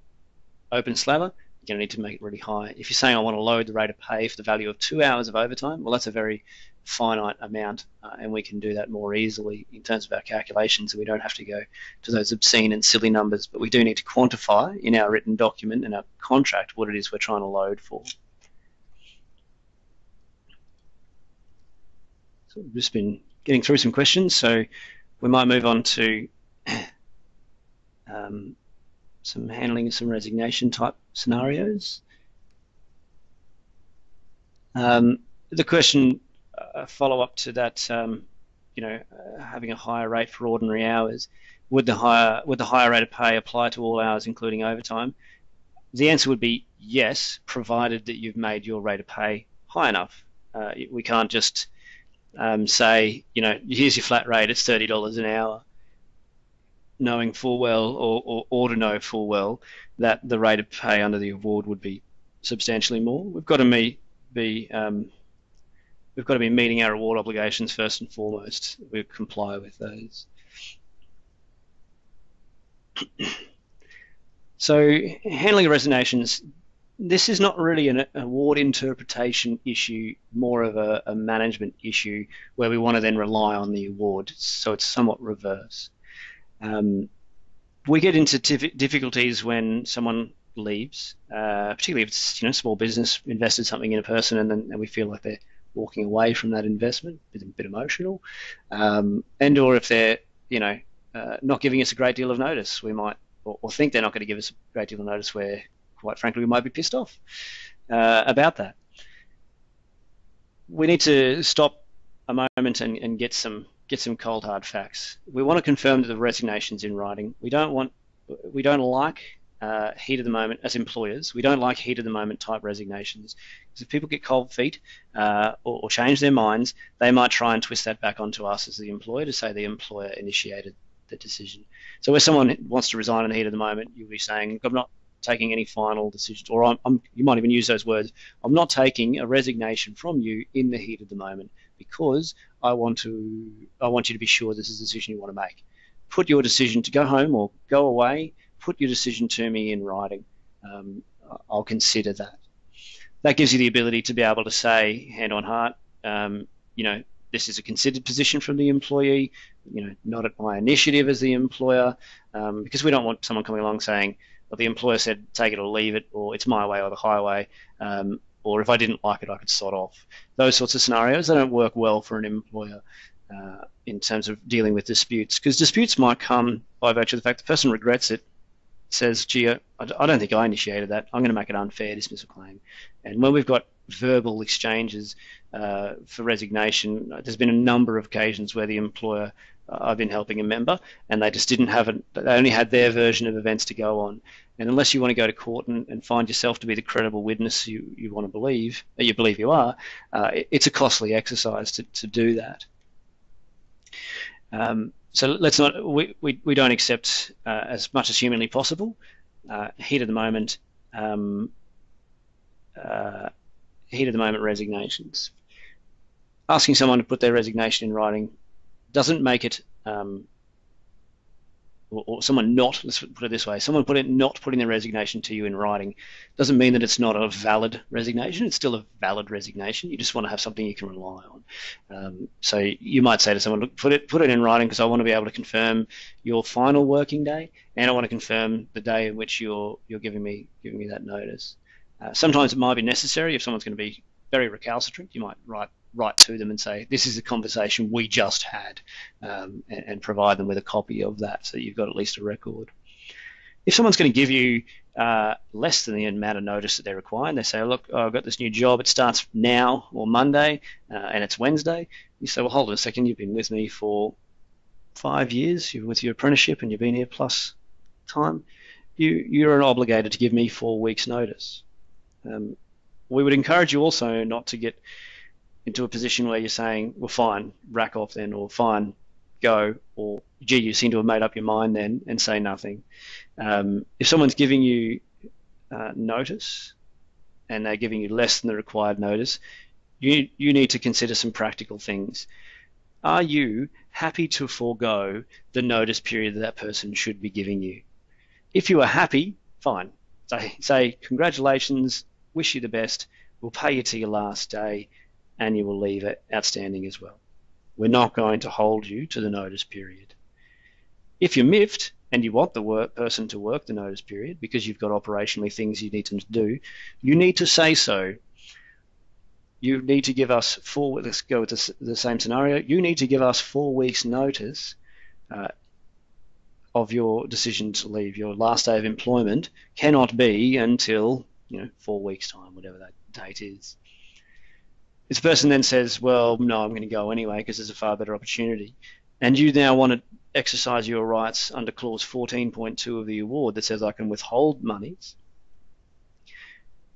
Speaker 1: open slather, you're going to need to make it really high. If you're saying I want to load the rate of pay for the value of 2 hours of overtime, well, that's a very finite amount, and we can do that more easily in terms of our calculations, and we don't have to go to those obscene and silly numbers, but we do need to quantify in our written document and our contract what it is we're trying to load for. So we've just been getting through some questions, so we might move on to some handling of some resignation type scenarios. The question, follow-up to that, having a higher rate for ordinary hours, would the higher rate of pay apply to all hours, including overtime? The answer would be yes, provided that you've made your rate of pay high enough. We can't just say, here's your flat rate, it's $30 an hour, knowing full well or to know full well that the rate of pay under the award would be substantially more. We've got to be meeting our award obligations first and foremost. We comply with those. So handling of resignations, this is not really an award interpretation issue, more of a management issue where we want to then rely on the award. So it's somewhat reverse. We get into difficulties when someone leaves, particularly if it's small business invested something in a person and we feel like they're walking away from that investment, a bit emotional, and or if they're not giving us a great deal of notice, we might or think they're not going to give us a great deal of notice where, quite frankly, we might be pissed off about that. We need to stop a moment and get some cold hard facts. We want to confirm that the resignation's in writing. We don't like heat of the moment as employers. We don't like heat of the moment type resignations, because if people get cold feet or change their minds, they might try and twist that back onto us as the employer to say the employer initiated the decision. So where someone wants to resign in the heat of the moment, you'll be saying, I'm not taking any final decisions, or you might even use those words, I'm not taking a resignation from you in the heat of the moment because I want you to be sure this is a decision you want to make. Put your decision to go home or go away, put your decision to me in writing. I'll consider that. That gives you the ability to be able to say, hand on heart, this is a considered position from the employee, not at my initiative as the employer, because we don't want someone coming along saying, well, the employer said take it or leave it, or it's my way or the highway, or if I didn't like it, I could sod off. Those sorts of scenarios, they don't work well for an employer in terms of dealing with disputes, because disputes might come by virtue of the fact the person regrets it, says, gee, I don't think I initiated that. I'm going to make an unfair dismissal claim. And when we've got verbal exchanges for resignation, there's been a number of occasions where the employer, I've been helping a member, and they just didn't have it. They only had their version of events to go on. And unless you want to go to court and find yourself to be the credible witness you want to believe, you believe you are, it's a costly exercise to do that. So let's not. We don't accept as much as humanly possible heat of the moment resignations. Asking someone to put their resignation in writing doesn't make it, or someone not, let's put it this way, someone not putting their resignation to you in writing doesn't mean that it's not a valid resignation. It's still a valid resignation. You just want to have something you can rely on. So you might say to someone, look, put it in writing because I want to be able to confirm your final working day, and I want to confirm the day in which you're giving me that notice. Sometimes it might be necessary if someone's going to be very recalcitrant. You might write to them and say, this is a conversation we just had, and provide them with a copy of that so you've got at least a record. If someone's going to give you less than the amount of notice that they're requiring, they say, look, I've got this new job, it starts now or Monday, and it's Wednesday. You say, well, hold on a second, you've been with me for 5 years, you're with your apprenticeship and you've been here plus time. You're obligated to give me 4 weeks notice. We would encourage you also not to get into a position where you're saying, well, fine, rack off then, or fine, go, or gee, you seem to have made up your mind then, and say nothing. If someone's giving you notice and they're giving you less than the required notice, you need to consider some practical things. Are you happy to forego the notice period that person should be giving you? If you are happy, fine. Say congratulations, wish you the best, we'll pay you to your last day, and you will leave it outstanding as well. We're not going to hold you to the notice period. If you're miffed and you want the person to work the notice period because you've got operationally things you need them to do, you need to say so. You need to give us let's go with the same scenario. You need to give us 4 weeks notice of your decision to leave. Your last day of employment cannot be until 4 weeks time, whatever that date is. This person then says, well, no, I'm going to go anyway because there's a far better opportunity. And you now want to exercise your rights under clause 14.2 of the award that says I can withhold monies.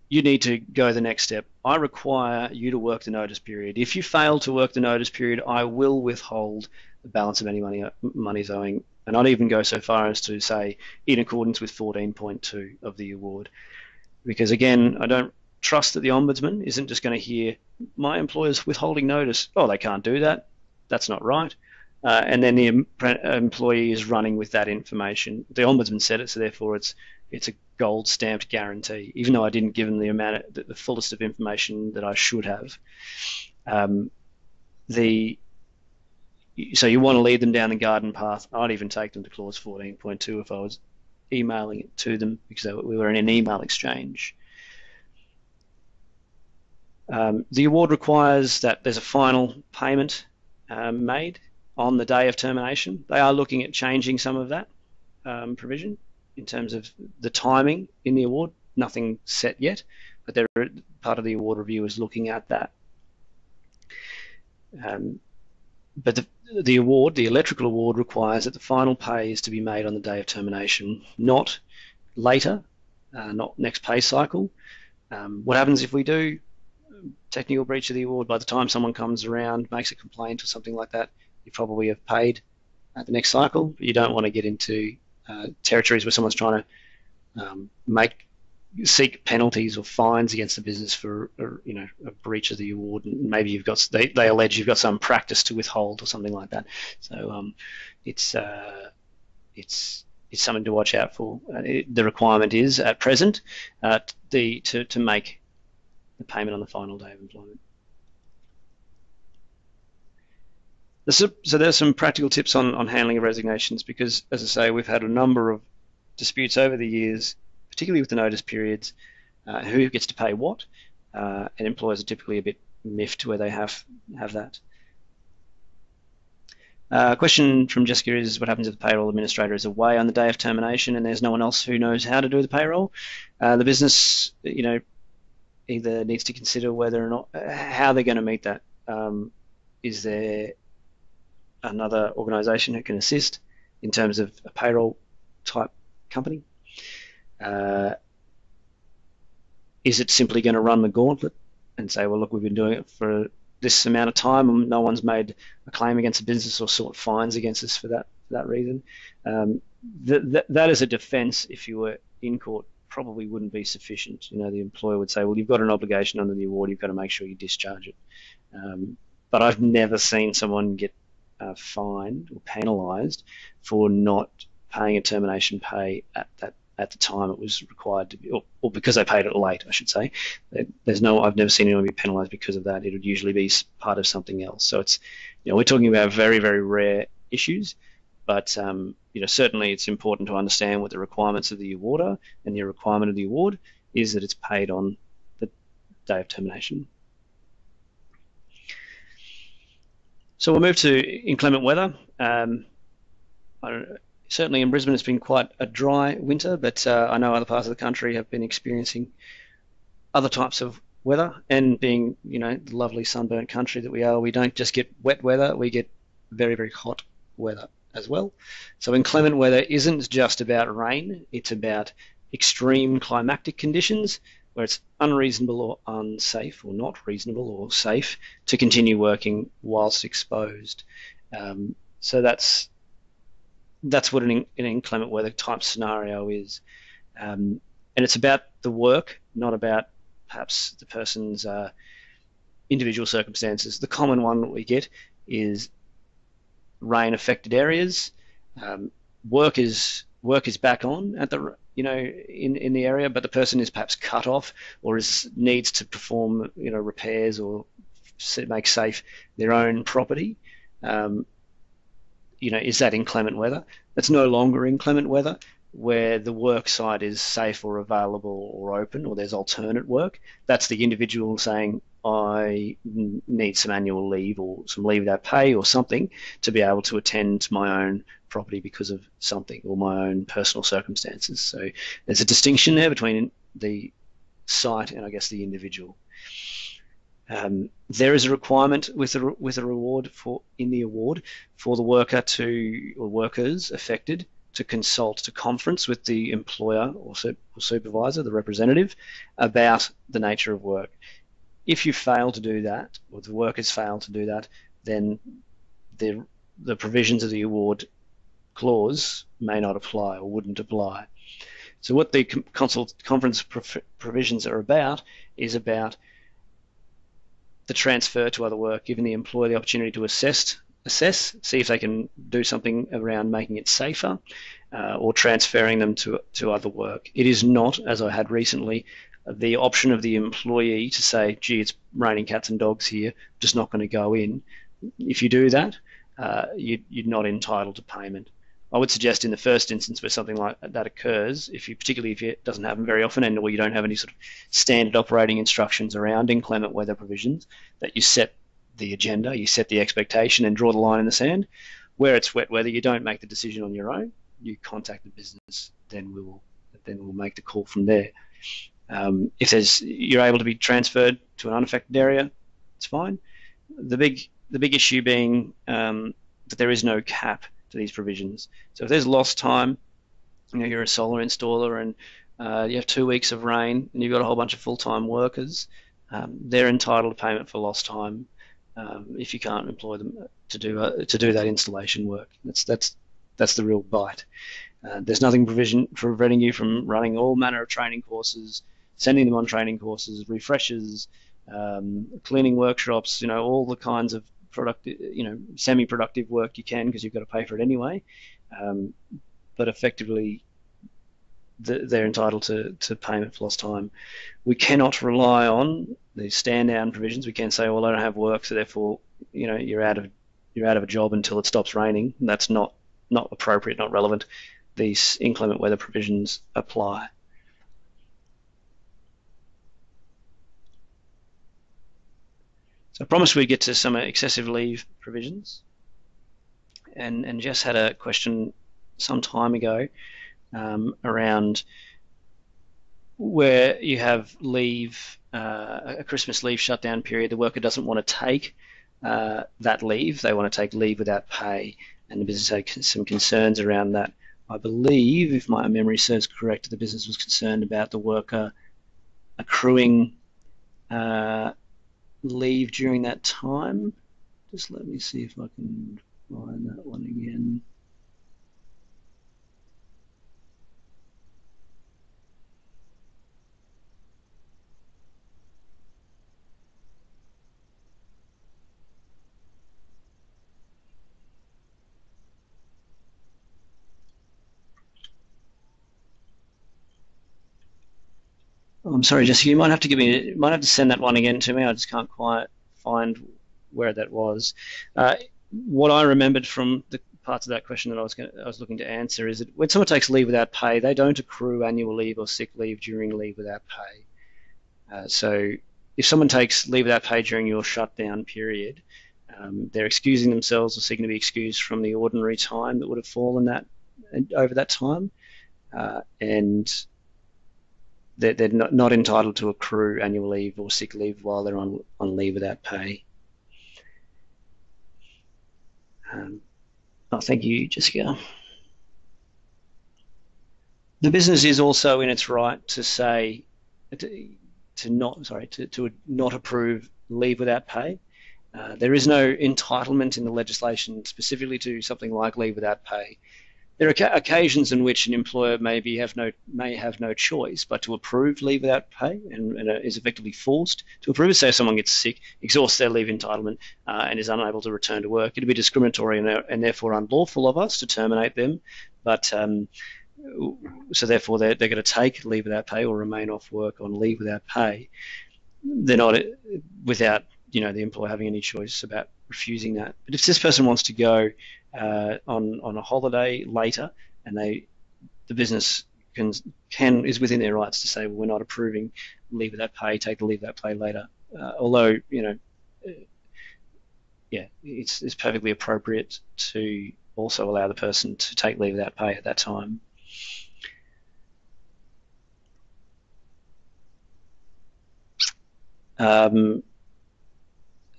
Speaker 1: You need to go the next step. I require you to work the notice period. If you fail to work the notice period, I will withhold the balance of any money's owing. And I'd even go so far as to say in accordance with 14.2 of the award. Because again, I don't trust that the Ombudsman isn't just going to hear, my employer's withholding notice. Oh, they can't do that. That's not right. And then the employee is running with that information. The Ombudsman said it, so therefore it's a gold stamped guarantee, even though I didn't give them the fullest of information that I should have. So you want to lead them down the garden path. I'd even take them to clause 14.2 if I was emailing it to them because we were in an email exchange. The award requires that there's a final payment made on the day of termination. They are looking at changing some of that provision in terms of the timing in the award. Nothing set yet, but part of the award review is looking at that. But the electrical award requires that the final pay is to be made on the day of termination, not later, not next pay cycle. What happens if we do technical breach of the award? By the time someone comes around, makes a complaint or something like that, you probably have paid at the next cycle. But you don't want to get into territories where someone's trying to seek penalties or fines against the business for a breach of the award, and maybe they allege you've got some practice to withhold or something like that. So it's something to watch out for. The requirement is at present to make the payment on the final day of employment. So there's some practical tips on handling of resignations because, as I say, we've had a number of disputes over the years, particularly with the notice periods, who gets to pay what, and employers are typically a bit miffed where they have that. Question from Jessica is, what happens if the payroll administrator is away on the day of termination and there's no one else who knows how to do the payroll? The business, either needs to consider whether or not, how they're going to meet that. Is there another organisation who can assist in terms of a payroll type company? Is it simply going to run the gauntlet and say, well, look, we've been doing it for this amount of time and no one's made a claim against the business or sought fines against us for that reason? That as a defence, if you were in court, probably wouldn't be sufficient. The employer would say, well, you've got an obligation under the award, you've got to make sure you discharge it. But I've never seen someone get fined or penalised for not paying a termination pay at the time it was required to be, or because they paid it late, I should say. I've never seen anyone be penalised because of that. It would usually be part of something else. So it's, we're talking about very, very rare issues, but certainly it's important to understand what the requirements of the award are, and the requirement of the award is that it's paid on the day of termination. So we'll move to inclement weather. Certainly in Brisbane, it's been quite a dry winter, but I know other parts of the country have been experiencing other types of weather, and being, the lovely sunburnt country that we are, we don't just get wet weather, we get very, very hot weather as well. So inclement weather isn't just about rain, it's about extreme climatic conditions where it's unreasonable or unsafe, or not reasonable or safe, to continue working whilst exposed. So that's what an inclement weather type scenario is. And it's about the work, not about perhaps the person's individual circumstances. The common one that we get is rain affected areas. Work is back on at the in the area, but the person is perhaps cut off, or needs to perform repairs or make safe their own property. Is that inclement weather? That's no longer inclement weather, where the work site is safe or available or open, or there's alternate work. That's the individual saying, I need some annual leave or some leave without pay or something to be able to attend to my own property because of something, or my own personal circumstances. So there's a distinction there between the site and, I guess, the individual. There is a requirement with a reward in the award for the worker or workers affected to consult, to conference with the employer or supervisor, the representative, about the nature of work. If you fail to do that, or the workers fail to do that, then the provisions of the award clause may not apply or wouldn't apply. So what the conference provisions are about is about the transfer to other work, giving the employer the opportunity to assess, see if they can do something around making it safer, or transferring them to other work. It is not, as I had recently, the option of the employee to say, gee, it's raining cats and dogs here, just not going to go in. If you do that, you're not entitled to payment. I would suggest in the first instance where something like that occurs, particularly if it doesn't happen very often, or you don't have any sort of standard operating instructions around inclement weather provisions, that you set the agenda, you set the expectation and draw the line in the sand. Where it's wet weather, you don't make the decision on your own. You contact the business, then we'll make the call from there. If you're able to be transferred to an unaffected area, it's fine. The big issue being that there is no cap to these provisions. So if there's lost time, you're a solar installer and you have 2 weeks of rain and you've got a whole bunch of full-time workers, they're entitled to payment for lost time if you can't employ them to do that installation work. That's the real bite. There's nothing preventing you from running all manner of training courses, sending them on training courses, refreshers, cleaning workshops, all the kinds of semi-productive work you can, because you've got to pay for it anyway. But effectively, they're entitled to payment for lost time. We cannot rely on the stand-down provisions. We can't say, well, I don't have work, so therefore, you're out of a job until it stops raining. That's not appropriate, not relevant. These inclement weather provisions apply. So I promised we'd get to some excessive leave provisions. and Jess had a question some time ago around where you have leave, a Christmas leave shutdown period. The worker doesn't want to take that leave. They want to take leave without pay, and the business had some concerns around that. I believe, if my memory serves correct, the business was concerned about the worker accruing leave during that time. Just let me see if I can find that one again. I'm sorry, Jessica. You might have to send that one again to me. I just can't quite find where that was. What I remembered from the parts of that question that I was looking to answer is that when someone takes leave without pay, they don't accrue annual leave or sick leave during leave without pay. So if someone takes leave without pay during your shutdown period, they're excusing themselves or seeking to be excused from the ordinary time that would have fallen over that time, and they're not entitled to accrue annual leave or sick leave while they're on leave without pay. Thank you, Jessica. The business is also in its right to say to not approve leave without pay. There is no entitlement in the legislation specifically to something like leave without pay. There are occasions in which an employer may have no choice but to approve leave without pay and is effectively forced to approve it. Say if someone gets sick, exhausts their leave entitlement, and is unable to return to work, it'd be discriminatory and therefore unlawful of us to terminate them. But so therefore they're going to take leave without pay or remain off work on leave without pay. They're not without the employer having any choice about refusing that. But if this person wants to go on a holiday later, and the business is within their rights to say, well, we're not approving leave without pay, take the leave without pay later. Although it's perfectly appropriate to also allow the person to take leave without pay at that time.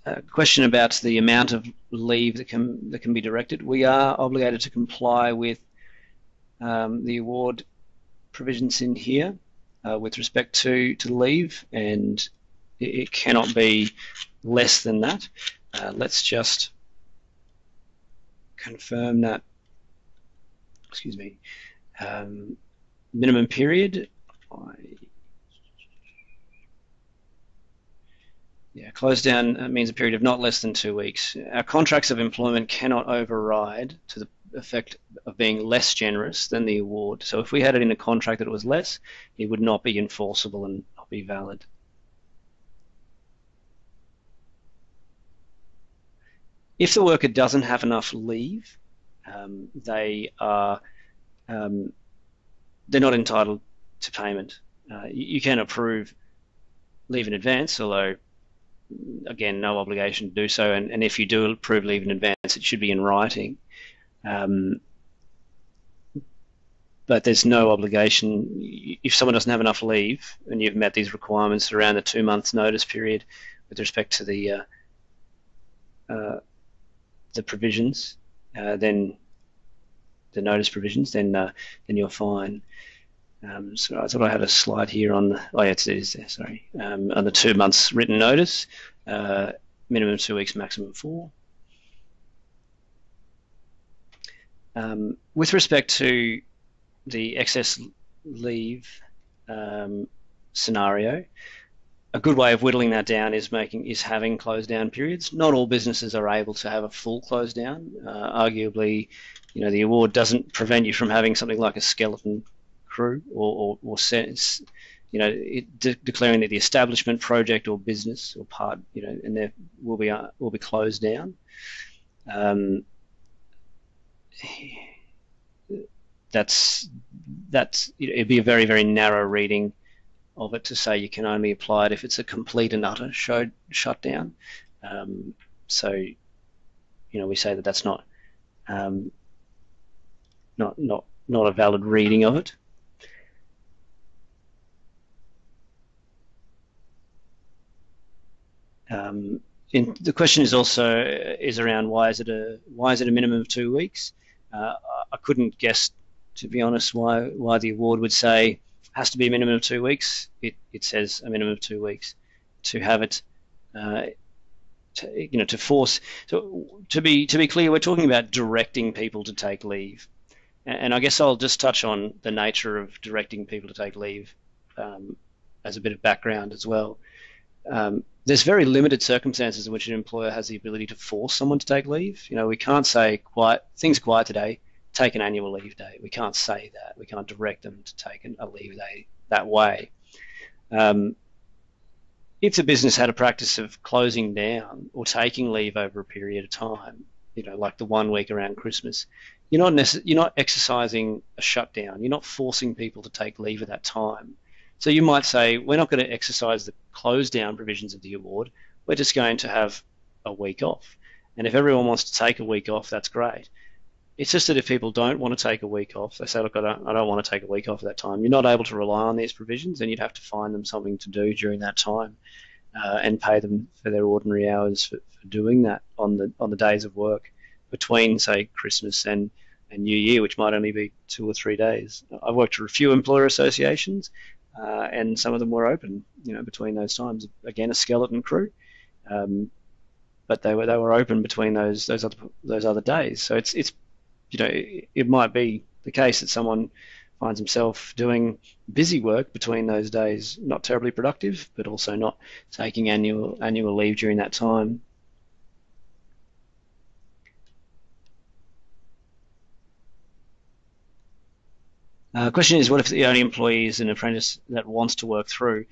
Speaker 1: A question about the amount of leave that can be directed. We are obligated to comply with the award provisions in here with respect to leave, and it cannot be less than that. Let's just confirm that. Excuse me. Minimum period. Close down means a period of not less than 2 weeks. Our contracts of employment cannot override to the effect of being less generous than the award. So if we had it in a contract that it was less, it would not be enforceable and not be valid. If the worker doesn't have enough leave, they're not entitled to payment. You can approve leave in advance, although again, no obligation to do so, and if you do approve leave in advance, it should be in writing. But there's no obligation. If someone doesn't have enough leave and you've met these requirements around the 2 months notice period with respect to the provisions, then the notice provisions, then you're fine. So I thought I had a slide here on the, it is there, sorry, on the 2 months written notice, minimum 2 weeks, maximum 4. With respect to the excess leave scenario, a good way of whittling that down is having close down periods. Not all businesses are able to have a full close down. Arguably, the award doesn't prevent you from having something like a skeleton crew or declaring that the establishment, project or business or part, and there will be closed down. It'd be a very, very narrow reading of it to say you can only apply it if it's a complete and utter shutdown. So we say that that's not not a valid reading of it. The question is also around why is it a minimum of 2 weeks? I couldn't guess, to be honest, why the award would say has to be a minimum of 2 weeks. It says a minimum of 2 weeks. To have it, to force. So to be clear, we're talking about directing people to take leave, and I guess I'll just touch on the nature of directing people to take leave as a bit of background as well. There's very limited circumstances in which an employer has the ability to force someone to take leave. We can't say things are quiet today, take an annual leave day. We can't say that. We can't direct them to take a leave day that way. If the business had a practice of closing down or taking leave over a period of time, like the 1 week around Christmas, you're not exercising a shutdown. You're not forcing people to take leave at that time. So you might say, we're not going to exercise the close down provisions of the award. We're just going to have a week off. And if everyone wants to take a week off, that's great. It's just that if people don't want to take a week off, they say, look, I don't want to take a week off at that time. You're not able to rely on these provisions, and you'd have to find them something to do during that time and pay them for their ordinary hours for doing that on the days of work between, say, Christmas and New Year, which might only be 2 or 3 days. I've worked for a few employer associations, and some of them were open, between those times. Again, a skeleton crew, but they were open between those other days. So it's it might be the case that someone finds himself doing busy work between those days, not terribly productive, but also not taking annual leave during that time. Question is, what if the only employee is an apprentice that wants to work through?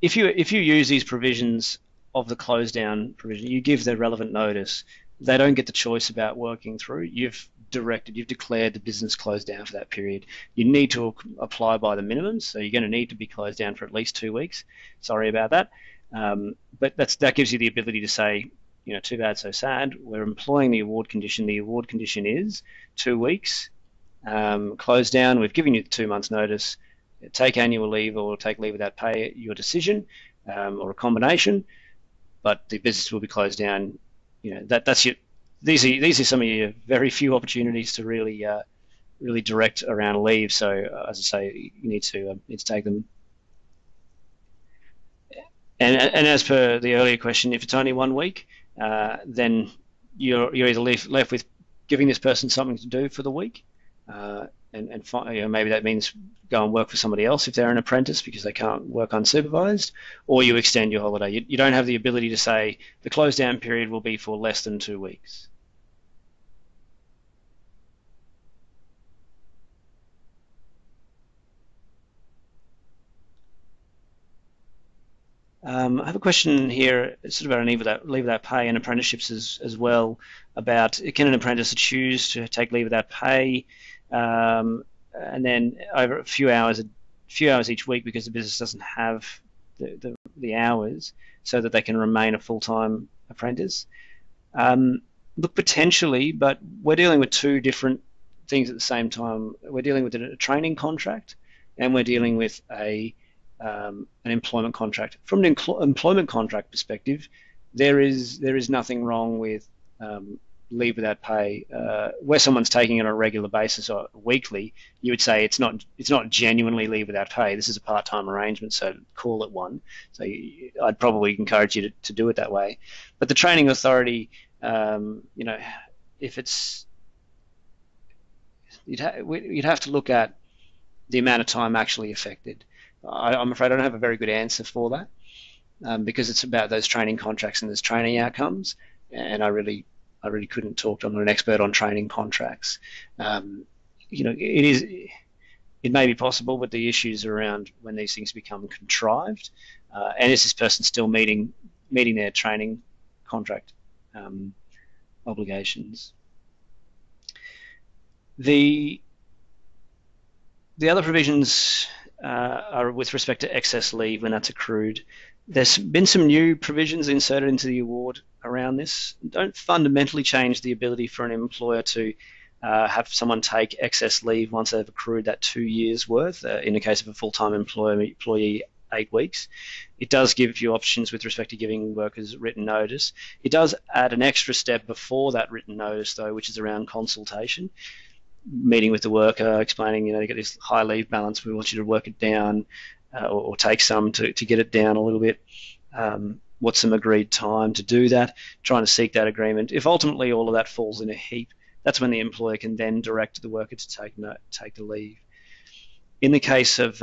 Speaker 1: If you use these provisions of the close down provision, you give the relevant notice. They don't get the choice about working through. You've declared the business closed down for that period. You need to apply by the minimums, so you're going to need to be closed down for at least 2 weeks. Sorry about that, but that gives you the ability to say, too bad, so sad. We're employing the award condition. The award condition is 2 weeks. Close down. We've given you 2 months' notice. Take annual leave or take leave without pay, your decision, or a combination. But the business will be closed down. That's your. These are some of your very few opportunities to really direct around leave. So as I say, you need to take them. And as per the earlier question, if it's only 1 week, then you're either left with giving this person something to do for the week. Maybe that means go and work for somebody else if they're an apprentice because they can't work unsupervised, or you extend your holiday. You don't have the ability to say the close down period will be for less than 2 weeks. I have a question here, sort of about leave without pay and apprenticeships as well. About, can an apprentice choose to take leave without pay, and then over a few hours each week because the business doesn't have the hours, so that they can remain a full-time apprentice? Look, potentially, but we're dealing with two different things at the same time. We're dealing with a training contract, and we're dealing with an employment contract. From an employment contract perspective, there is nothing wrong with leave without pay. Where someone's taking it on a regular basis or weekly, you would say it's not genuinely leave without pay. This is a part-time arrangement, so call it one. So I'd probably encourage you to do it that way. But the training authority, if it's, you'd have to look at the amount of time actually affected. I'm afraid I don't have a very good answer for that, because it's about those training contracts and those training outcomes, and I really couldn't talk. I'm not an expert on training contracts. It may be possible, but the issues around when these things become contrived, and is this person still meeting their training contract obligations? The other provisions are with respect to excess leave when that's accrued. There's been some new provisions inserted into the award around this. Don't fundamentally change the ability for an employer to have someone take excess leave once they've accrued that 2 years worth. In the case of a full-time employee, 8 weeks. It does give you options with respect to giving workers written notice. It does add an extra step before that written notice, though, which is around consultation, meeting with the worker, explaining, you get this high leave balance, we want you to work it down or take some to get it down a little bit. What's some agreed time to do that? Trying to seek that agreement. If ultimately all of that falls in a heap, that's when the employer can then direct the worker to take the leave. In the case of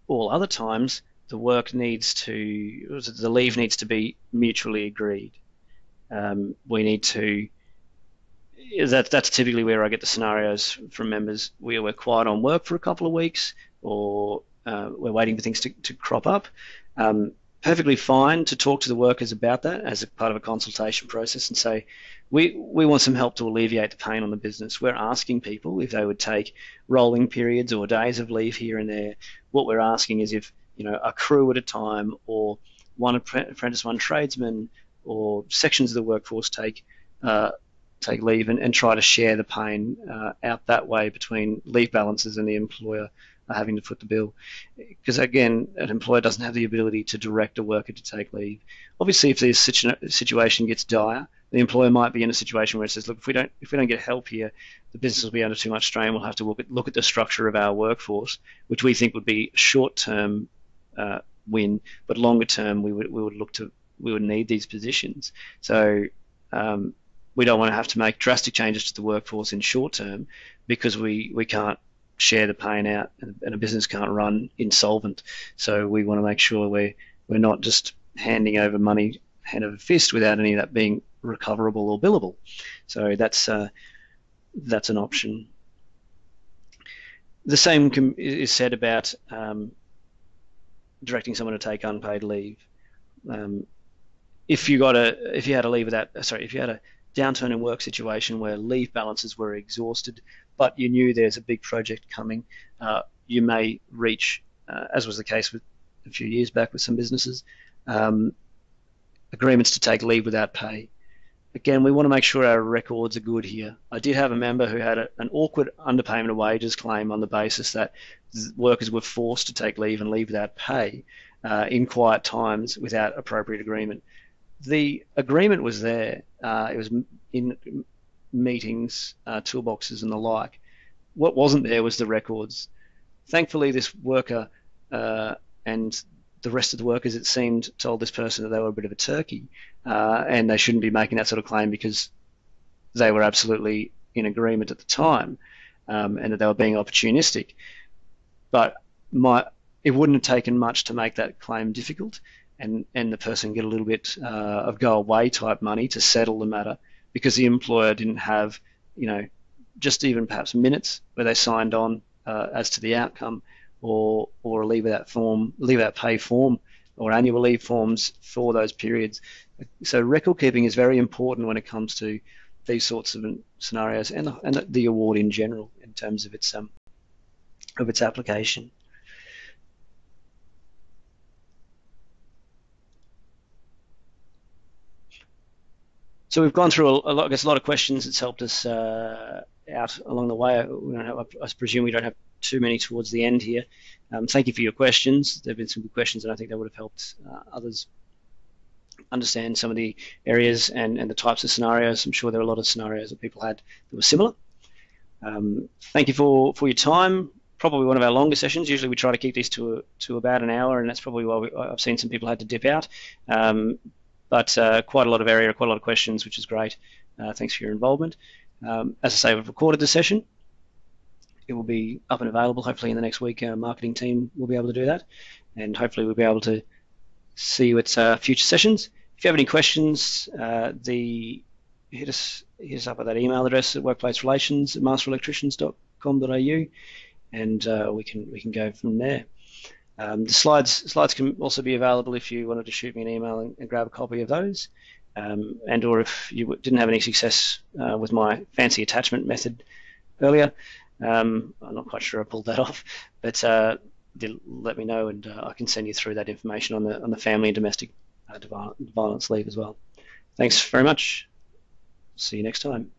Speaker 1: all other times, the leave needs to be mutually agreed. We need to. That's typically where I get the scenarios from members. We're quiet on work for a couple of weeks, or we're waiting for things to crop up. Perfectly fine to talk to the workers about that as a part of a consultation process and say, we want some help to alleviate the pain on the business. We're asking people if they would take rolling periods or days of leave here and there. What we're asking is if, a crew at a time, or one apprentice, one tradesman, or sections of the workforce take leave and try to share the pain out that way between leave balances and the employer having to foot the bill. Because again, an employer doesn't have the ability to direct a worker to take leave. Obviously, if the situation gets dire, the employer might be in a situation where it says, look, if we don't get help here, the business will be under too much strain. We'll have to look at the structure of our workforce, which we think would be a short-term win, but longer term we would need these positions. So we don't want to have to make drastic changes to the workforce in short term because we can't share the pain out and a business can't run insolvent. So we want to make sure we're not just handing over money hand over fist without any of that being recoverable or billable. So that's an option. The same is said about directing someone to take unpaid leave. If you had a downturn in work situation where leave balances were exhausted, but you knew there's a big project coming, you may reach, as was the case with a few years back with some businesses, agreements to take leave without pay. Again, we want to make sure our records are good here. I did have a member who had an awkward underpayment of wages claim on the basis that workers were forced to take leave and leave without pay in quiet times without appropriate agreement. The agreement was there. It was in meetings, toolboxes and the like. What wasn't there was the records. Thankfully, this worker and the rest of the workers, it seemed, told this person that they were a bit of a turkey and they shouldn't be making that sort of claim because they were absolutely in agreement at the time and that they were being opportunistic. But it wouldn't have taken much to make that claim difficult and the person get a little bit of go-away type money to settle the matter because the employer didn't have, just even perhaps minutes where they signed on as to the outcome or a leave without pay form or annual leave forms for those periods. So record keeping is very important when it comes to these sorts of scenarios and the award in general in terms of its application. So we've gone through a lot of questions. It's helped us out along the way. I presume we don't have too many towards the end here. Thank you for your questions. There have been some good questions, and I think that would have helped others understand some of the areas and the types of scenarios. I'm sure there are a lot of scenarios that people had that were similar. Thank you for your time. Probably one of our longer sessions. Usually we try to keep these to about an hour, and that's probably why I've seen some people had to dip out. But quite a lot of area, quite a lot of questions, which is great. Thanks for your involvement. As I say, we've recorded the session. It will be up and available hopefully in the next week. Our marketing team will be able to do that, and hopefully we'll be able to see you at future sessions. If you have any questions, hit us up at that email address at workplacerelations@masterelectricians.com.au, and we can go from there. The slides can also be available if you wanted to shoot me an email and grab a copy of those, or if you didn't have any success with my fancy attachment method earlier, I'm not quite sure I pulled that off, but let me know, and I can send you through that information on the family and domestic violence leave as well. Thanks very much. See you next time.